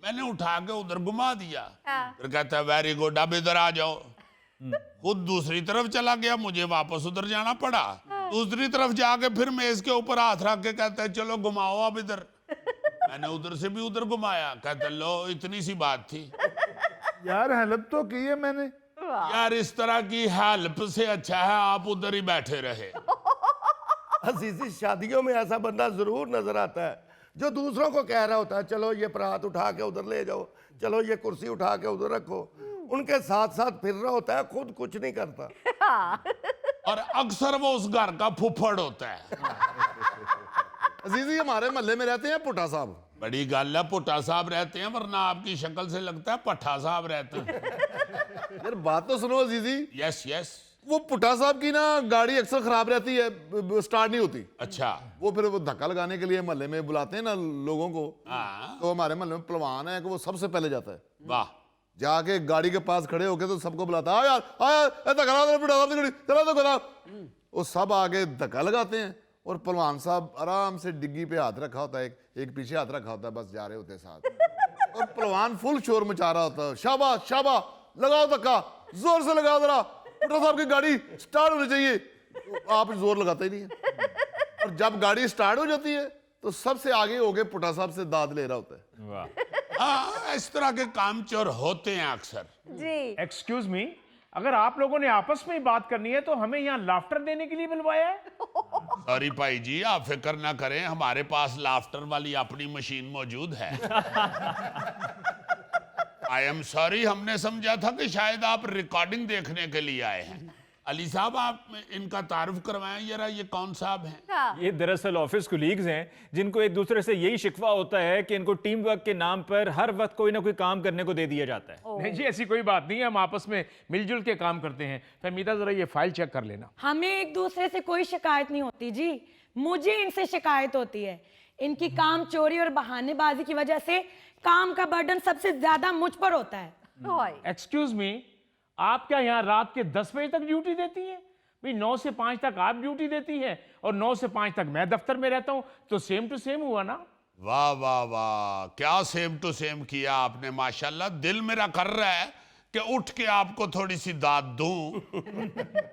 मैंने उठा के उधर घुमा दिया। हाँ। फिर कहता है वेरी गुड, अब इधर आ जाओ। खुद दूसरी तरफ चला गया, मुझे वापस उधर जाना पड़ा। दूसरी तरफ जाके फिर मेज के ऊपर हाथ रख के कहता है चलो घुमाओ अब इधर। मैंने उधर से भी उधर घुमाया। कहता लो इतनी सी बात थी। यार हेल्प तो की है मैंने। यार इस तरह की हेल्प से अच्छा है आप उधर ही बैठे रहे। अजीजी, शादियों में ऐसा बंदा जरूर नजर आता है जो दूसरों को कह रहा होता है चलो ये परात उठा के उधर ले जाओ, चलो ये कुर्सी उठा के उधर रखो। उनके साथ साथ फिर रहा होता है, खुद कुछ नहीं करता। और अक्सर वो उस घर का फुफड़ होता है। अजीजी हमारे मोहल्ले में रहते हैं पुट्टा साहब। बड़ी गल है, पुट्टा साहब रहते हैं, वरना आपकी शक्ल से लगता है पट्टा साहब रहते हैं। यार बात तो सुनो अजीजी, यस यस। वो पुट्टा साहब की ना गाड़ी अक्सर खराब रहती है, स्टार्ट नहीं होती। अच्छा। वो फिर वो धक्का लगाने के लिए मोहल्ले में बुलाते हैं ना लोगों को। हाँ। तो हमारे मोहल्ले में पहलवान है कि वो सबसे पहले जाता है, वाह। जाके गाड़ी के पास खड़े होके तो सबको बुलाता है, यार धक्का लगा पुट्टा साहब की गाड़ी, चला तो करा। वो सब आगे धक्का लगाते हैं और पहलवान साहब आराम से डिग्गी पे हाथ रखा होता है, एक पीछे हाथ रखा होता है, बस जा रहे होते हैं साथ। और पहलवान फुल शोर मचा रहा होता है, शाबाश शाबाश, लगाओ धक्का, जोर से लगाओ जरा, पुट्टा साहब की गाड़ी स्टार्ट होनी चाहिए। तो आप जोर लगाते ही नहीं है। और जब गाड़ी स्टार्ट हो जाती है तो सबसे आगे होके पुट्टा साहब से दाद ले रहा होता है। वाह। हाँ, इस तरह के कामचोर होते हैं अक्सर। जी एक्सक्यूज मी, अगर आप लोगों ने आपस में ही बात करनी है तो हमें यहाँ लाफ्टर देने के लिए बुलवाया है? सॉरी भाई जी, आप फिक्र ना करें, हमारे पास लाफ्टर वाली अपनी मशीन मौजूद है। आई एम सॉरी, हमने समझा था कि शायद आप रिकॉर्डिंग देखने के लिए आए हैं। अली साहब आप इनका तारुफ करवाएं जरा, ये कौन साहब हैं? हाँ ये दरअसल ऑफिस कुलीग्स हैं जिनको एक दूसरे से यही शिकवा होता है कि इनको टीम वर्क के नाम पर हर वक्त कोई ना कोई काम करने को दे दिया जाता है। नहीं जी, ऐसी कोई बात नहीं है, हम आपस में मिलजुल के काम करते हैं। फहमीदा जरा ये फाइल चेक कर लेना। हमें एक दूसरे से कोई शिकायत नहीं होती जी, मुझे इनसे शिकायत होती है। इनकी काम चोरी और बहानेबाजी की वजह से काम का बर्डन सबसे ज्यादा मुझ पर होता है। भाई एक्सक्यूज मी, आप क्या यहाँ रात के 10 बजे तक ड्यूटी देती हैं? भाई 9 से 5 तक आप ड्यूटी देती हैं और 9 से 5 तक मैं दफ्तर में रहता हूँ, तो सेम टू सेम हुआ ना? वाह वाह वाह, क्या सेम टू सेम किया आपने, माशाल्लाह। दिल मेरा कर रहा है कि उठ के आपको थोड़ी सी दाद दूं,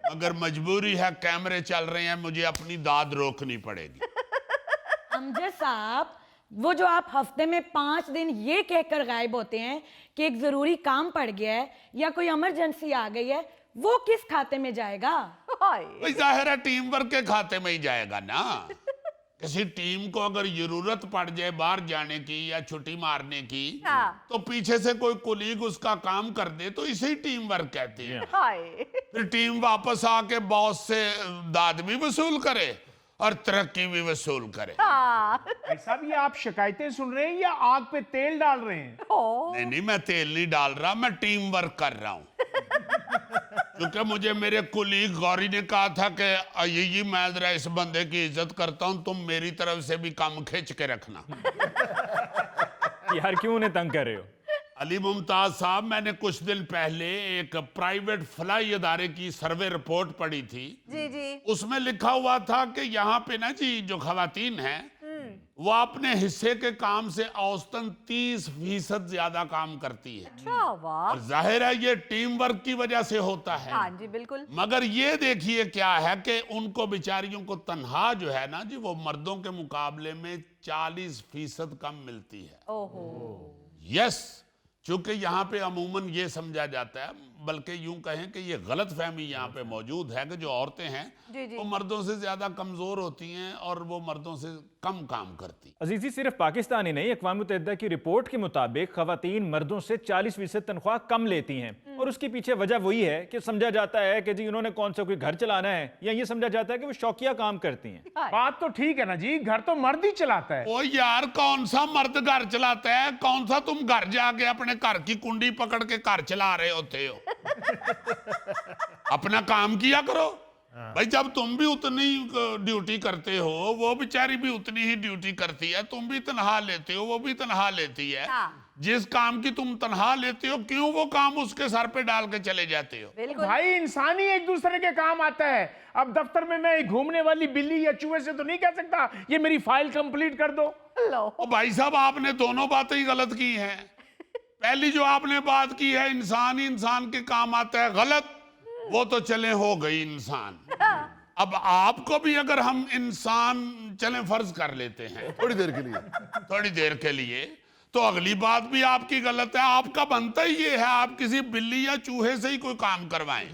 मगर मजबूरी है, कैमरे चल रहे हैं, मुझे अपनी दाद रोकनी पड़ेगी। अमजद साहब, वो जो आप हफ्ते में 5 दिन ये कहकर गायब होते हैं कि एक जरूरी काम पड़ गया है या कोई इमरजेंसी आ गई है, वो किस खाते में जाएगा? भाई भाई जाहिर है टीम वर्क के खाते में ही जाएगा ना। किसी टीम को अगर जरूरत पड़ जाए बाहर जाने की या छुट्टी मारने की, हाँ। तो पीछे से कोई कुलीग उसका काम कर दे तो इसे टीम वर्क कहते हैं। भाई फिर टीम वापस आके बॉस से दाद भी वसूल करे और तरक्की भी वसूल करे। हाँ ऐसा भी आप शिकायतें सुन रहे हैं या आग पे तेल डाल रहे हैं? नहीं नहीं, मैं तेल नहीं डाल रहा, मैं टीम वर्क कर रहा हूँ। क्योंकि मुझे मेरे कुलीग गौरी ने कहा था कि अय्यी मैं जरा इस बंदे की इज्जत करता हूँ, तुम मेरी तरफ से भी काम खींच के रखना। यार क्यों उन्हें तंग कर रहे हो? अली मुमताज साहब, मैंने कुछ दिन पहले एक प्राइवेट फलाई अदारे की सर्वे रिपोर्ट पढ़ी थी। जी जी उसमें लिखा हुआ था कि यहाँ पे ना जी जो खवातीन हैं वो अपने हिस्से के काम से औसतन 30% ज्यादा काम करती है। अच्छा वाह। और जाहिर है ये टीम वर्क की वजह से होता है। हाँ जी बिल्कुल। मगर ये देखिए क्या है कि उनको बेचारियों को तनख्वाह जो है ना जी, वो मर्दों के मुकाबले में 40% कम मिलती है। ओहो यस, चूंकि यहाँ पे अमूमन ये समझा जाता है, बल्कि यूं कहें कि ये गलत फहमी यहाँ पे मौजूद है कि जो औरतें हैं जी, जी। वो मर्दों से ज्यादा कमजोर होती हैं और वो मर्दों से कम काम करती। अजीजी, सिर्फ पाकिस्तान ही नहीं, अक़वाम मुत्तहिदा की रिपोर्ट के मुताबिक खवातीन मर्दों से 40% तनख्वाह कम लेती हैं और उसके पीछे वजह वही है कि समझा जाता है कि जी उन्होंने कौन सा कोई घर चलाना है, या ये समझा जाता है कि वो शौकिया काम करती हैं। बात तो ठीक है ना जी, घर तो मर्द ही चलाता है। ओ यार, कौन सा मर्द घर चलाता है? कौन सा तुम घर जाके अपने घर की कुंडी पकड़ के घर चला रहे होते हो? अपना काम किया करो भाई। जब तुम भी उतनी ड्यूटी करते हो, वो बेचारी भी उतनी ही ड्यूटी करती है, तुम भी तनख्वाह लेते हो, वो भी तनख्वाह लेती है। जिस काम की तुम तनख्वाह लेते हो, क्यों वो काम उसके सर पे डाल के चले जाते हो? बिल्कुल भाई इंसान ही एक दूसरे के काम आता है। अब दफ्तर में मैं घूमने वाली बिल्ली या चूहे से तो नहीं कह सकता ये मेरी फाइल कंप्लीट कर दो। लो ओ भाई साहब, आपने दोनों बातें ही गलत की हैं। पहली जो आपने बात की है इंसान ही इंसान के काम आता है, गलत। वो तो चले हो गई इंसान। अब आपको भी अगर हम इंसान चले फर्ज कर लेते हैं थोड़ी देर के लिए। थोड़ी देर के लिए, तो अगली बात भी आपकी गलत है। आपका बनता ही ये है आप किसी बिल्ली या चूहे से ही कोई काम करवाएं।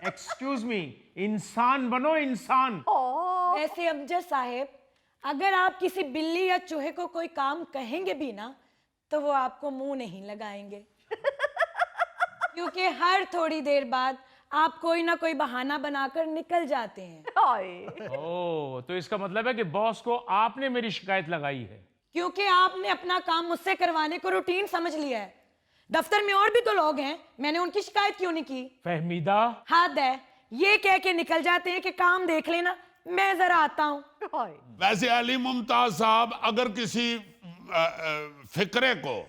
एक्सक्यूज मी, इंसान बनो इंसान। वैसे अमजद साहेब, अगर आप किसी बिल्ली या चूहे को कोई काम कहेंगे भी ना, तो वो आपको मुंह नहीं लगाएंगे क्योंकि हर थोड़ी देर बाद आप कोई ना कोई बहाना बनाकर निकल जाते हैं। ओ, तो इसका मतलब है कि बॉस को आपने मेरी शिकायत लगाई है। क्योंकि आपने अपना काम मुझसे करवाने को रूटीन समझ लिया है। दफ्तर में और भी तो लोग हैं, मैंने उनकी शिकायत क्यों नहीं की? फहमीदा, हद है, ये कह के निकल जाते हैं कि काम देख लेना, मैं जरा आता हूं। वैसे अली मुमताज साहब, अगर किसी फिक्रे को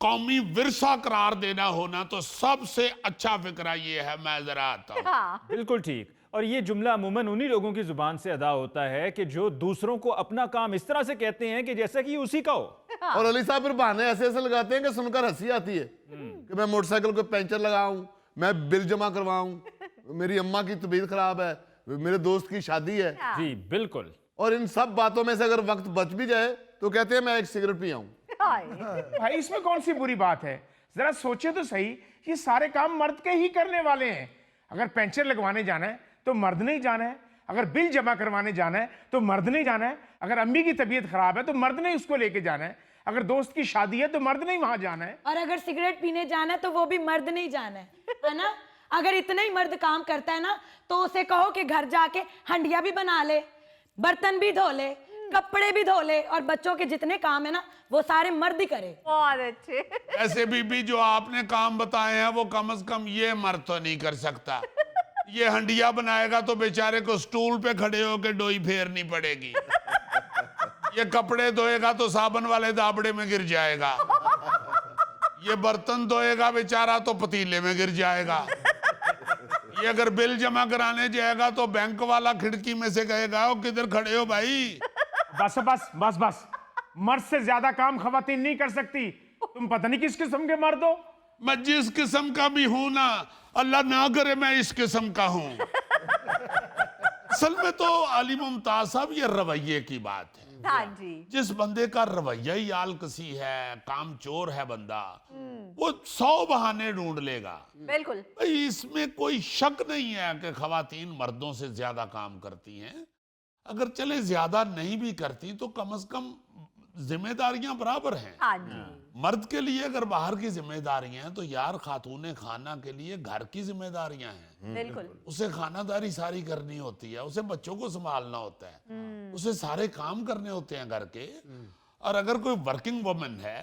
कौमी विरसा करार देना होना तो सबसे अच्छा फिक्रा ये है, मैं जरा आता हूं। बिल्कुल ठीक। और ये जुमला अमूमन उन्हीं लोगों की जुबान से अदा होता है कि जो दूसरों को अपना काम इस तरह से कहते हैं कि जैसा कि ये उसी का हो। और अली साहब फिर बहाने ऐसे ऐसे लगाते हैं कि सुनकर हंसी आती है कि मैं मोटरसाइकिल को पंचर लगाऊं, मैं बिल जमा करवाऊं, मेरी अम्मा की तबीयत खराब है, मेरे दोस्त की शादी है। जी बिल्कुल। और इन सब बातों में से अगर वक्त बच भी जाए तो कहते हैं मैं एक सिगरेट पी आऊं। भाई इसमें कौन सी बुरी बात है? जरा सोचे तो सही, ये सारे काम मर्द के ही करने वाले हैं। अगर पंचर लगवाने जाना है तो मर्द ने ही जाना है, अगर बिल जमा करवाने जाना है तो मर्द ने ही जाना है, अगर अम्मी की तबीयत खराब है तो मर्द ने उसको लेके जाना है, अगर दोस्त की शादी है तो मर्द ने ही वहां जाना है, और अगर सिगरेट पीने जाना है तो वो भी मर्द ने ही जाना है ना? अगर इतना ही मर्द काम करता है ना, तो उसे कहो कि घर जाके हंडिया भी बना ले, बर्तन भी धो ले, कपड़े भी धो ले, और बच्चों के जितने काम है ना वो सारे मर्द ही करे। बहुत अच्छे। ऐसे बीबी जो आपने काम बताए हैं वो कम से कम ये मर्द तो नहीं कर सकता। ये हंडिया बनाएगा तो बेचारे को स्टूल पे खड़े होकर डोई फेरनी पड़ेगी। ये कपड़े धोएगा तो साबुन वाले दाबड़े में गिर जाएगा। ये बर्तन धोएगा बेचारा तो पतीले में गिर जाएगा। ये अगर बिल जमा कराने जाएगा तो बैंक वाला खिड़की में से कहेगा ओ किधर खड़े हो भाई। बस बस बस बस, मर्द से ज्यादा काम खवातीन नहीं कर सकती। तुम पता नहीं किस किस्म के मर्द हो। मैं जिस किस्म का भी हूं ना, अल्लाह ना करे मैं इस किस्म का हूं। असल में तो अली मुमताज साहब ये रवैये की बात है। हाँ जी। जिस बंदे का रवैया ही आलकसी है, कामचोर है बंदा, वो 100 बहाने ढूंढ लेगा। बिल्कुल। भाई इसमें कोई शक नहीं है कि खवातीन मर्दों से ज्यादा काम करती हैं। अगर चले ज्यादा नहीं भी करती तो कम से कम जिम्मेदारियां बराबर हैं। हाँ जी। मर्द के लिए अगर बाहर की जिम्मेदारियां हैं तो यार खातूने खाना के लिए घर की जिम्मेदारियां हैं। बिल्कुल। उसे खानादारी सारी करनी होती है, उसे बच्चों को संभालना होता है, उसे सारे काम करने होते हैं घर के। और अगर कोई वर्किंग वुमन है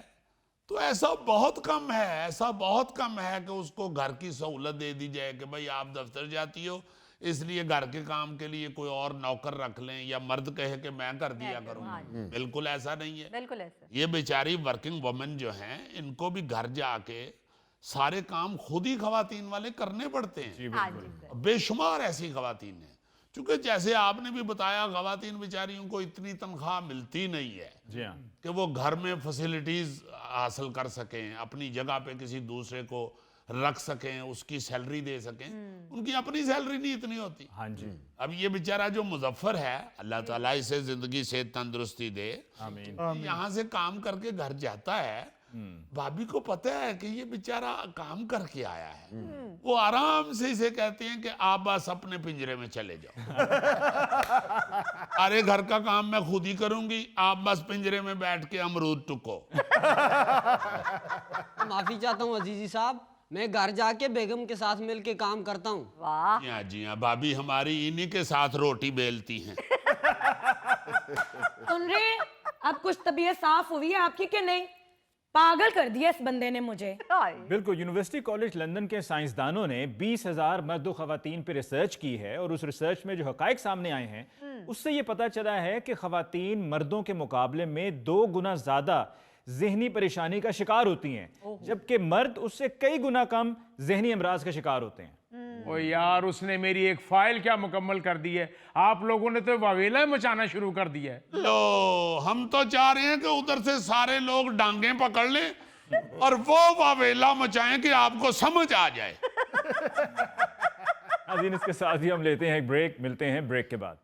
तो ऐसा बहुत कम है, ऐसा बहुत कम है कि उसको घर की सहूलत दे दी जाए कि भाई आप दफ्तर जाती हो इसलिए घर के काम के लिए कोई और नौकर रख लें, या मर्द कहे कि मैं कर दिया करूं। बिल्कुल ऐसा नहीं है। बिल्कुल ऐसा। ये बेचारी वर्किंग वुमेन जो हैं इनको भी घर जाके सारे काम खुद ही खवातीन वाले करने पड़ते हैं। हाँ जी सर। बेशुमार ऐसी खवातीन हैं, क्योंकि जैसे आपने भी बताया खवातीन बेचारियों को इतनी तनख्वाह मिलती नहीं है जी हाँ। कि वो घर में फैसिलिटीज हासिल कर सकें, अपनी जगह पे किसी दूसरे को रख सकें, उसकी सैलरी दे सकें। उनकी अपनी सैलरी नहीं इतनी होती। हाँ जी। अब ये बेचारा जो मुजफ्फर है, अल्लाह ताला इसे जिंदगी से तंदुरुस्ती दे, आमीन। यहाँ से काम करके घर जाता है भाभी को पता है कि ये बेचारा काम करके आया है, वो आराम से इसे कहते हैं कि आप बस अपने पिंजरे में चले जाओ, अरे घर का काम मैं खुद ही करूंगी, आप बस पिंजरे में बैठ के अमरूद टुको। माफी चाहता हूँ अजीजी साहब, मैं घर जाके बेगम के साथ मिलके काम करता हूँ। वाह, जी हाँ, भाभी हमारी इन्हीं के साथ रोटी बेलती हैं। सुन रहे हैं? अब कुछ तबीयत साफ हुई है आपकी कि नहीं? पागल कर दिया इस बंदे ने मुझे। बिल्कुल, यूनिवर्सिटी कॉलेज लंदन के साइंसदानों ने 20,000 मर्द व खवातीन पर रिसर्च की है और उस रिसर्च में जो हकायक सामने आए हैं उससे ये पता चला है कि खवातीन मर्दों के मुकाबले में 2 गुना ज्यादा जहनी परेशानी का शिकार होती हैं, जबकि मर्द उससे कई गुना कम जहनी अमराज का शिकार होते हैं। ओ यार, उसने मेरी एक फाइल क्या मुकम्मल कर दी है, आप लोगों ने तो वावेला मचाना शुरू कर दिया है। लो, हम तो चाह रहे हैं कि उधर से सारे लोग डांगें पकड़ लें और वो वावेला मचाएं कि आपको समझ आ जाए। नाज़रीन, इसके साथ ही हम लेते हैं एक ब्रेक, मिलते हैं ब्रेक के बाद।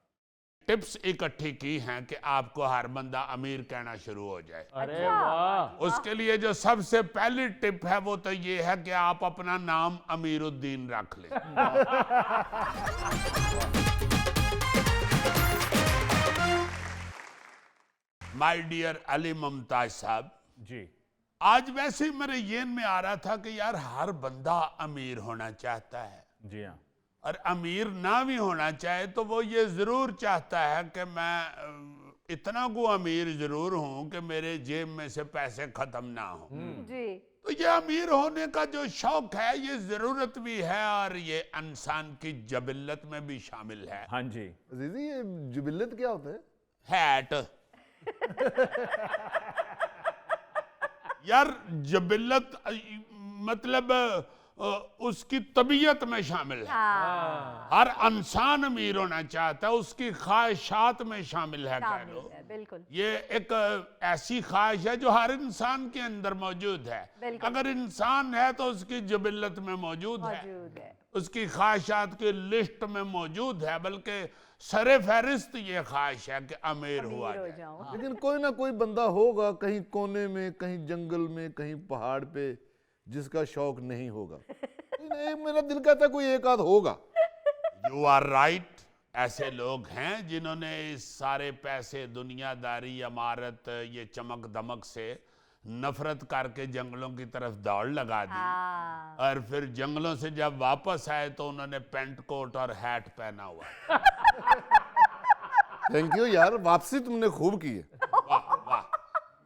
टिप्स इकट्ठी की हैं कि आपको हर बंदा अमीर कहना शुरू हो जाए। अरे वाह, उसके लिए जो सबसे पहली टिप है वो तो ये है कि आप अपना नाम अमीरुद्दीन रख लें। माय डियर अली मुमताज साहब जी, आज वैसे ही मेरे येन में आ रहा था कि यार हर बंदा अमीर होना चाहता है, जी हाँ, और अमीर ना भी होना चाहे तो वो ये जरूर चाहता है कि मैं इतना को अमीर जरूर हूं कि मेरे जेब में से पैसे खत्म ना हो। जी, तो ये अमीर होने का जो शौक है ये जरूरत भी है और ये इंसान की जबिल्लत में भी शामिल है। हाँ जी। अजीजी, ये जुबिल्लत क्या होता है? हैट यार, जबिल्लत मतलब उसकी तबीयत में शामिल है। हर इंसान अमीर होना चाहता है, उसकी ख्वाहिशात में शामिल है, कह लो। बिल्कुल। ये एक ऐसी ख्वाहिश है जो हर इंसान के अंदर मौजूद है। बिल्कुल। अगर इंसान है तो उसकी जबिल्लत में मौजूद है, उसकी ख्वाहिशात की लिस्ट में मौजूद है, बल्कि सरे फहरिस्त ये ख्वाहिश है कि अमीर हुआ जाए। लेकिन कोई ना कोई बंदा होगा कहीं कोने में, कहीं जंगल में, कहीं पहाड़ पे, जिसका शौक नहीं होगा। नहीं, मेरा दिल कहता है कोई एक आध होगा। यू आर राइट, ऐसे लोग हैं जिन्होंने इस सारे पैसे, दुनियादारी, अमारत, ये चमक दमक से नफरत करके जंगलों की तरफ दौड़ लगा दी, और फिर जंगलों से जब वापस आए तो उन्होंने पेंट कोट और हैट पहना हुआ। थैंक यू यार, वापसी तुमने खूब की है। वाह वाह।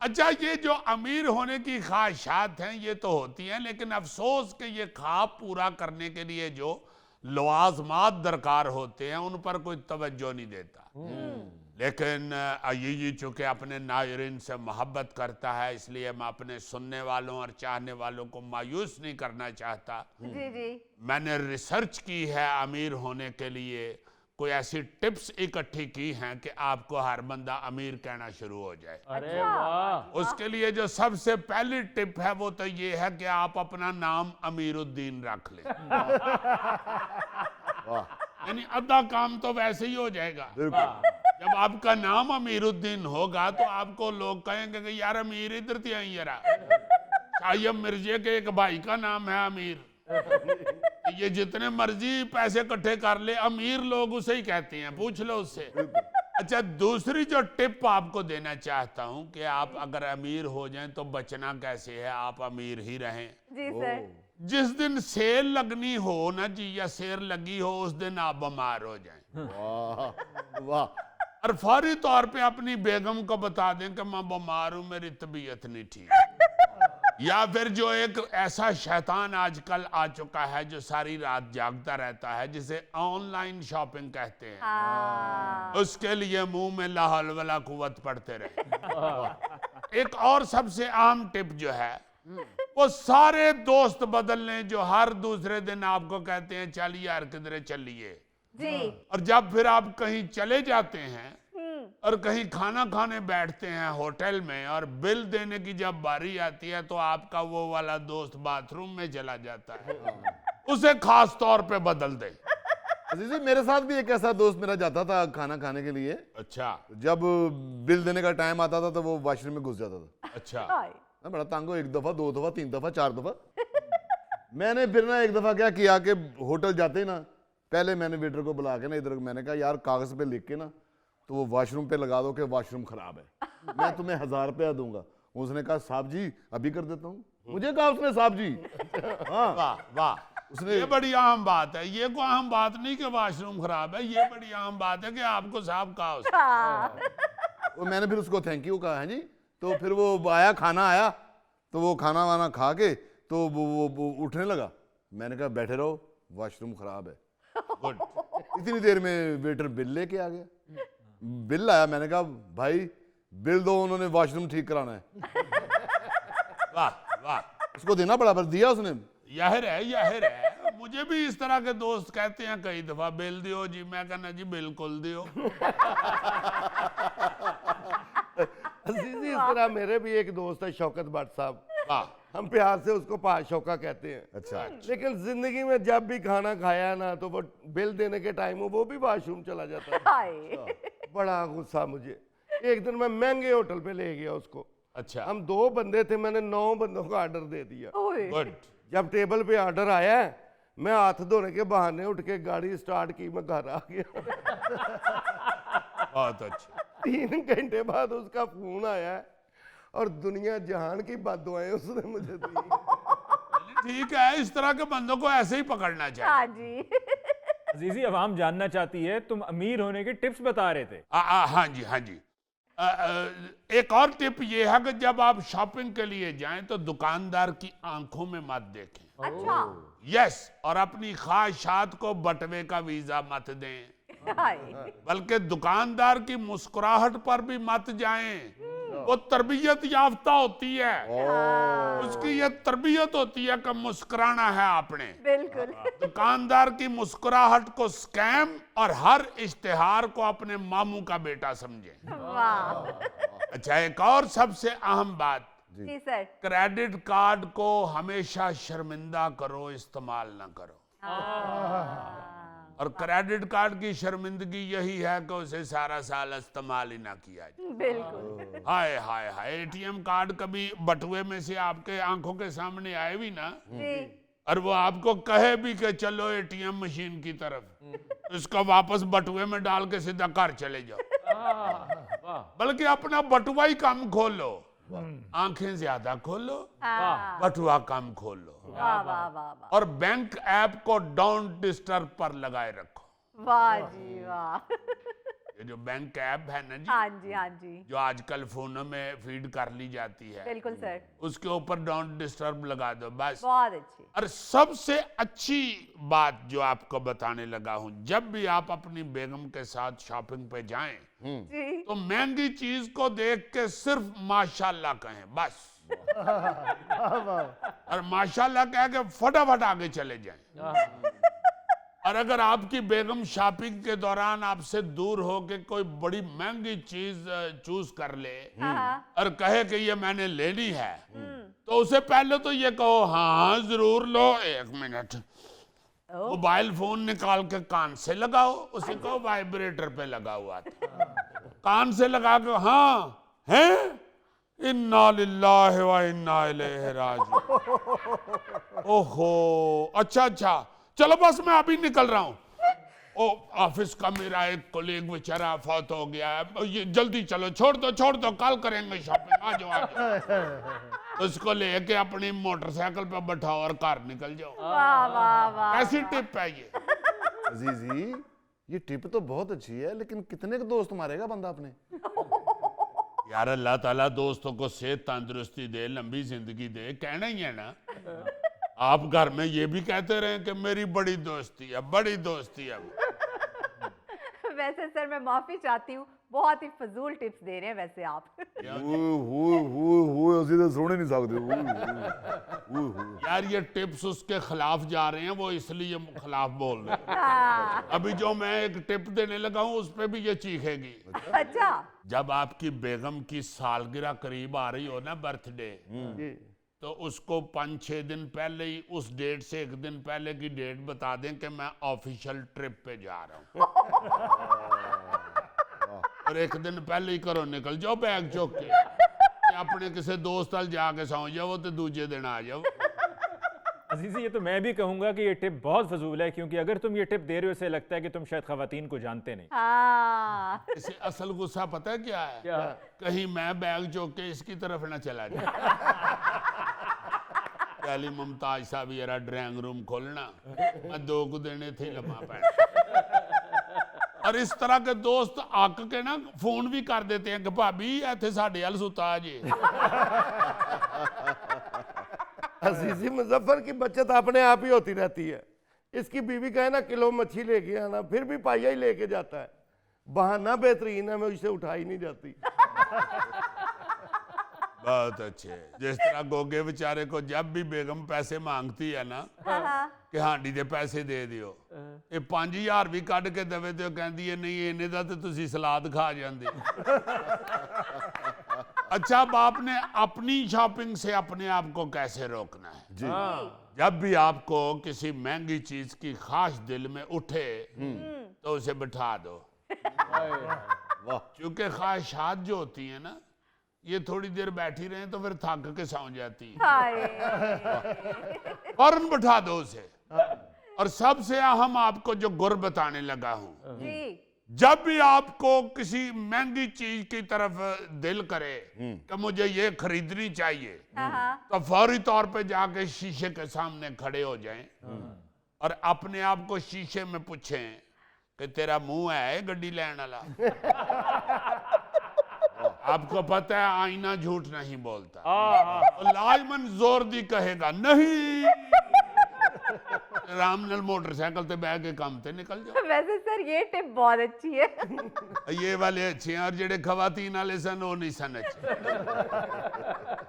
अच्छा, ये जो अमीर होने की ख्वाहिशात हैं ये तो होती हैं, लेकिन अफसोस कि ये ख्वाब पूरा करने के लिए जो लवाजमात दरकार होते हैं उन पर कोई तवज्जो नहीं देता। लेकिन ये चूंकि अपने नायरीन से मोहब्बत करता है, इसलिए मैं अपने सुनने वालों और चाहने वालों को मायूस नहीं करना चाहता। जी जी, मैंने रिसर्च की है अमीर होने के लिए, कोई ऐसी टिप्स इकट्ठी की हैं कि आपको हर बंदा अमीर कहना शुरू हो जाए। अरे वाह, उसके लिए जो सबसे पहली टिप है वो तो ये है कि आप अपना नाम अमीरुद्दीन रख लें। यानी आधा काम तो वैसे ही हो जाएगा। जब आपका नाम अमीरुद्दीन होगा तो आपको लोग कहेंगे कि यार अमीर इधर थी आई जरा। शायद मिर्जे के एक भाई का नाम है अमीर, ये जितने मर्जी पैसे इकट्ठे कर ले, अमीर लोग उसे ही कहते हैं, पूछ लो उससे। अच्छा, दूसरी जो टिप आपको देना चाहता हूं कि आप अगर अमीर हो जाएं तो बचना कैसे है, आप अमीर ही रहें। जी सर। जिस दिन सेल लगनी हो ना जी, या सेल लगी हो, उस दिन आप बीमार हो जाएं। वाह वाह। और फौरी तौर पे अपनी बेगम को बता दें कि मैं बीमार हूं, मेरी तबीयत नहीं ठीक। या फिर जो एक ऐसा शैतान आजकल आ चुका है जो सारी रात जागता रहता है, जिसे ऑनलाइन शॉपिंग कहते हैं, उसके लिए मुंह में ला हौल वला कुव्वत पढ़ते रहे। एक और सबसे आम टिप जो है वो सारे दोस्त बदल लें जो हर दूसरे दिन आपको कहते हैं चल यार किधरे चलिए। जी। और जब फिर आप कहीं चले जाते हैं और कहीं खाना खाने बैठते हैं होटल में और बिल देने की जब बारी आती है तो आपका वो वाला दोस्त बाथरूम में चला जाता है, उसे खास तौर पे बदल दे। अजीजी, मेरे साथ भी एक ऐसा दोस्त मेरा जाता था खाना खाने के लिए। अच्छा जब बिल देने का टाइम आता था तो वो वॉशरूम में घुस जाता था। अच्छा। मैं बड़ा तंग हो, 1 दफा 2 दफा 3 दफा 4 दफा। मैंने फिर ना एक दफा क्या किया कि होटल जाते ही ना पहले मैंने वेटर को बुला के ना इधर मैंने कहा यार कागज पे लिख के ना तो वो वॉशरूम पे लगा दो कि वॉशरूम खराब है, मैं तुम्हें 1000 रुपया दूंगा। उसने कहा साहब जी अभी कर देता हूँ। मुझे कहा उसने साहब जी। हाँ वाह वाह, उसने ये बड़ी आम बात है। ये कोई आम बात नहीं कि वॉशरूम खराब है, ये बड़ी आम बात है कि आपको साहब कहा उसने। वो मैंने फिर उसको थैंक यू कहा है जी। तो फिर वो आया, खाना आया, तो वो खाना वाना खा के तो वो उठने लगा। मैंने कहा बैठे रहो वॉशरूम खराब है। गुड। इतनी देर में वेटर बिल लेके आ गया। बिल आया, मैंने कहा भाई बिल दो, उन्होंने वॉशरूम ठीक कराना है। वाह वाह, उसको देना पड़ा, पर दिया उसने। यहिर है यहिर है। मुझे भी इस तरह के दोस्त कहते हैं कई दफा बिल दियो जी, मैं कहना जी बिल्कुल दियो। अजीजी, इस तरह मेरे भी एक दोस्त है शौकत भट्ट साहब, वाह, हम प्यार से उसको पाशौका कहते हैं। अच्छा। लेकिन जिंदगी में जब भी खाना खाया ना तो वो बिल देने के टाइम वो भी वॉशरूम चला जाता है। हाय बड़ा गुस्सा मुझे। एक दिन मैं महंगे होटल पे ले गया उसको। अच्छा, हम 2 बंदे थे, मैंने 9 बंदों का ऑर्डर दे दिया। ओए गुड। जब टेबल पे ऑर्डर आया मैं हाथ धोने के बहाने उठ के गाड़ी स्टार्ट की, मैं घर आ गया। बहुत अच्छा। 3 घंटे बाद उसका फोन आया और दुनिया जहान की बद्दुआएं उसने मुझे दी। ठीक है, इस तरह के बंदों को ऐसे ही पकड़ना चाहिए। हाँ जी अजीजी अवाम जानना चाहती है, तुम अमीर होने के टिप्स बता रहे थे। हाँ जी हाँ जी। एक और टिप ये है कि जब आप शॉपिंग के लिए जाएं तो दुकानदार की आंखों में मत देखें। अच्छा यस, और अपनी ख्वाहिशात को बटवे का वीजा मत दें, हाय बल्कि दुकानदार की मुस्कुराहट पर भी मत जाएं। वो तरबियत याफ्ता होती है, उसकी ये तरबियत होती है कि मुस्कुराना है आपने। बिल्कुल दुकानदार की मुस्कुराहट को स्कैम और हर इश्तिहार को अपने मामू का बेटा समझें। वाह अच्छा, एक और सबसे अहम बात, जी सर क्रेडिट कार्ड को हमेशा शर्मिंदा करो, इस्तेमाल ना करो। और क्रेडिट कार्ड की शर्मिंदगी यही है कि उसे सारा साल इस्तेमाल ही ना किया जाए। बिल्कुल हाय हाय हाय, एटीएम कार्ड कभी बटुए में से आपके आंखों के सामने आए भी ना, जी और वो आपको कहे भी कि चलो एटीएम मशीन की तरफ, इसको वापस बटुए में डाल के सीधा घर चले जाओ। बल्कि अपना बटुआ ही कम खोलो, आंखें ज्यादा खोलो, हाँ बटुआ कम खोलो, वाह वाह वाह वाह और बैंक ऐप को डोंट डिस्टर्ब पर लगाए रखो। वाह जी वाह ये जो बैंक ऐप है ना जी, हाँ जी हाँ जी जो आजकल फोनों में फीड कर ली जाती है, बिल्कुल सर उसके ऊपर डोंट डिस्टर्ब लगा दो बस। बहुत अच्छी और सबसे अच्छी बात जो आपको बताने लगा हूं, जब भी आप अपनी बेगम के साथ शॉपिंग पे जाएं जी तो महंगी चीज को देख के सिर्फ माशाल्लाह कहें बस। और माशाल्लाह कह के फटाफट आगे चले जाएं। और अगर आपकी बेगम शॉपिंग के दौरान आपसे दूर हो के कोई बड़ी महंगी चीज चूज कर ले और कहे कि ये मैंने लेनी है, तो उसे पहले तो ये कहो हाँ जरूर लो, 1 मिनट मोबाइल फोन निकाल के कान से लगाओ, उसे कहो वाइब्रेटर पे लगा हुआ था, कान से लगा के हाँ है, इन्ना लिल्लाहि व इन्ना इलैहि राजिऊन। ओहो अच्छा अच्छा, चलो बस मैं अभी निकल रहा हूँ। ओ ऑफिस का मेरा एक कोलीग बेचारा फौत हो गया है, ये जल्दी चलो, छोड़ दो कल करेंगे शॉपिंग, आ जाओ। उसको लेके अपनी मोटरसाइकिल पे बैठाओ और कार निकल जाओ। वाह वाह वाह ऐसी टिप है ये। अजीजी ये टिप तो बहुत अच्छी है, लेकिन कितने के दोस्त मारेगा बंदा अपने? यार अल्लाह ताला दोस्तों को सेहत तंदुरुस्ती दे, लंबी जिंदगी दे, कहना ही है ना। आप घर में ये भी कहते रहे कि मेरी बड़ी दोस्ती है, बड़ी दोस्ती है। वैसे सर मैं माफी चाहती हूँ, बहुत ही फजूल टिप्स दे रहे हैं वैसे आप ਅਸੀਂ ਤਾਂ ਸੁਣ ਹੀ नहीं सकते। यार ये टिप्स उसके खिलाफ जा रहे हैं, वो इसलिए खिलाफ बोल रहे हैं। हाँ, अभी जो मैं एक टिप देने लगा हूँ उस पे भी ये चीखेगी। अच्छा जब आपकी बेगम की सालगिरह करीब आ रही हो ना, बर्थडे, तो उसको 5-6 दिन पहले ही उस डेट से 1 दिन पहले की डेट बता दें कि मैं ऑफिशियल ट्रिप पे जा रहा हूँ। और 1 दिन पहले ही करो, निकल जाओ बैग चौक के, अपने किसी दोस्त नाल जाके सौ जाओ तो दूजे दिन आ जाओ। अजीजी, ये तो मैं भी कहूंगा कि ये टिप बहुत फजूल है, क्योंकि अगर तुम ये टिप दे रहे हो इसे लगता है कि तुम शायद खवातीन को जानते नहीं। हाँ इसे असल गुस्सा पता है क्या है? क्या? कहीं मैं बैग चौक के इसकी तरफ ना चला जाए। पहली मुमताज साहब यारा ड्राइंग रूम खोलना, मैं 2 को देने थे लम्हा पैना। और इस तरह के दोस्त आक के ना फोन भी कर देते हैं कि भाभी इतने साढ़े अल सुता जे। अजीजी मुजफ्फर की बचत अपने आप ही होती रहती है। इसकी बीवी कहे ना किलो मच्छी लेके आना, फिर भी पाइया ही लेके जाता है। बहाना बेहतरीन है, मैं उसे उठाई नहीं जाती। बहुत अच्छे। जिस तरह गोगे बेचारे को जब भी बेगम पैसे मांगती है ना कि हांडी दे पैसे दे दियो, ये 5000 भी कढ़ के देवे तो कहती है नहीं इन्ने दा तो तुसी सलाद खा जांदे। अच्छा, अब आपने अपनी शॉपिंग से अपने आप को कैसे रोकना है? जी जब भी आपको किसी महंगी चीज की ख्वाहिश दिल में उठे तो उसे बिठा दो। क्योंकि ख्वाहिशात जो होती है ना, ये थोड़ी देर बैठी रहे तो फिर थक के सौ जाती है। फौरन बिठा दो उसे। और सबसे अहम आपको जो गुर बताने लगा हूं, जी जब भी आपको किसी महंगी चीज की तरफ दिल करे कि मुझे ये खरीदनी चाहिए, तो फौरी तौर पे जाके शीशे के सामने खड़े हो जाएं और अपने आप को शीशे में पूछें कि तेरा मुंह है गड्डी लैन वाला? आपको पता है आईना झूठ नहीं बोलता। और लाजमन जोर दी कहेगा नहीं, आराम नाल मोटरसाइकिल ते बैठ के काम ते निकल जाओ। वैसे सर ये टिप बहुत अच्छी है। ये वाले अच्छे हैं, और जेडे खवातीन वाले सन वो नहीं सन अच्छे।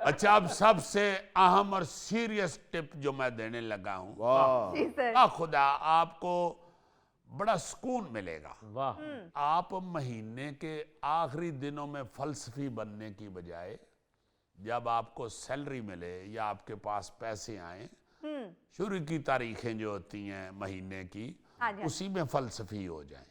अच्छा, अब सबसे अहम और सीरियस टिप जो मैं देने लगा हूं, जी सर। खुदा आपको बड़ा सुकून मिलेगा। वाह। आप महीने के आखिरी दिनों में फलसफी बनने की बजाय जब आपको सैलरी मिले या आपके पास पैसे आए, शुरू की तारीखें जो होती हैं महीने की, हाँ जी। उसी में फलसफी हो जाए।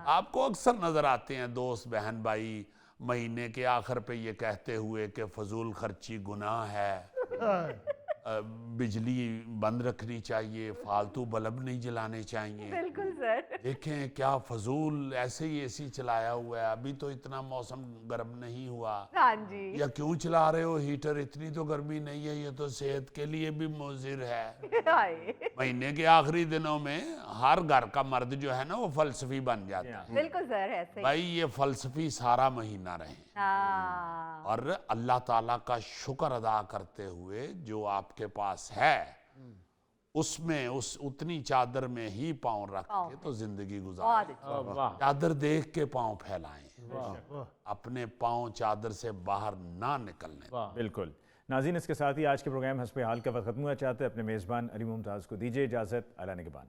आपको अक्सर नजर आते हैं दोस्त बहन भाई महीने के आखिर पे ये कहते हुए कि फजूल खर्ची गुनाह है, बिजली बंद रखनी चाहिए, फालतू बल्ब नहीं जलाने चाहिए। बिल्कुल सर। देखें क्या फजूल ऐसे ही एसी चलाया हुआ है, अभी तो इतना मौसम गर्म नहीं हुआ, हाँ जी। या क्यों चला रहे हो हीटर, इतनी तो गर्मी नहीं है, ये तो सेहत के लिए भी मुज़िर है। हाय। महीने के आखिरी दिनों में हर घर का मर्द जो है ना वो फलसफी बन जाता है। बिल्कुल सर, ऐसे ही। भाई ये फलसफी सारा महीना रहे हाँ और अल्लाह ताला का शुक्र अदा करते हुए जो आपके पास है उसमें उतनी चादर में ही पाँव रख के तो जिंदगी बहुत गुजारें। अच्छी। वाह। चादर देख के पाँव फैलाएं, अपने पाँव चादर से बाहर ना निकलने दें। बिल्कुल। नाज़रीन, इसके साथ ही आज के प्रोग्राम हस्बे हाल का वक्त खत्म हुआ चाहते हैं। अपने मेज़बान अली मुमताज़ को दीजिए इजाज़त। अला निगहबान।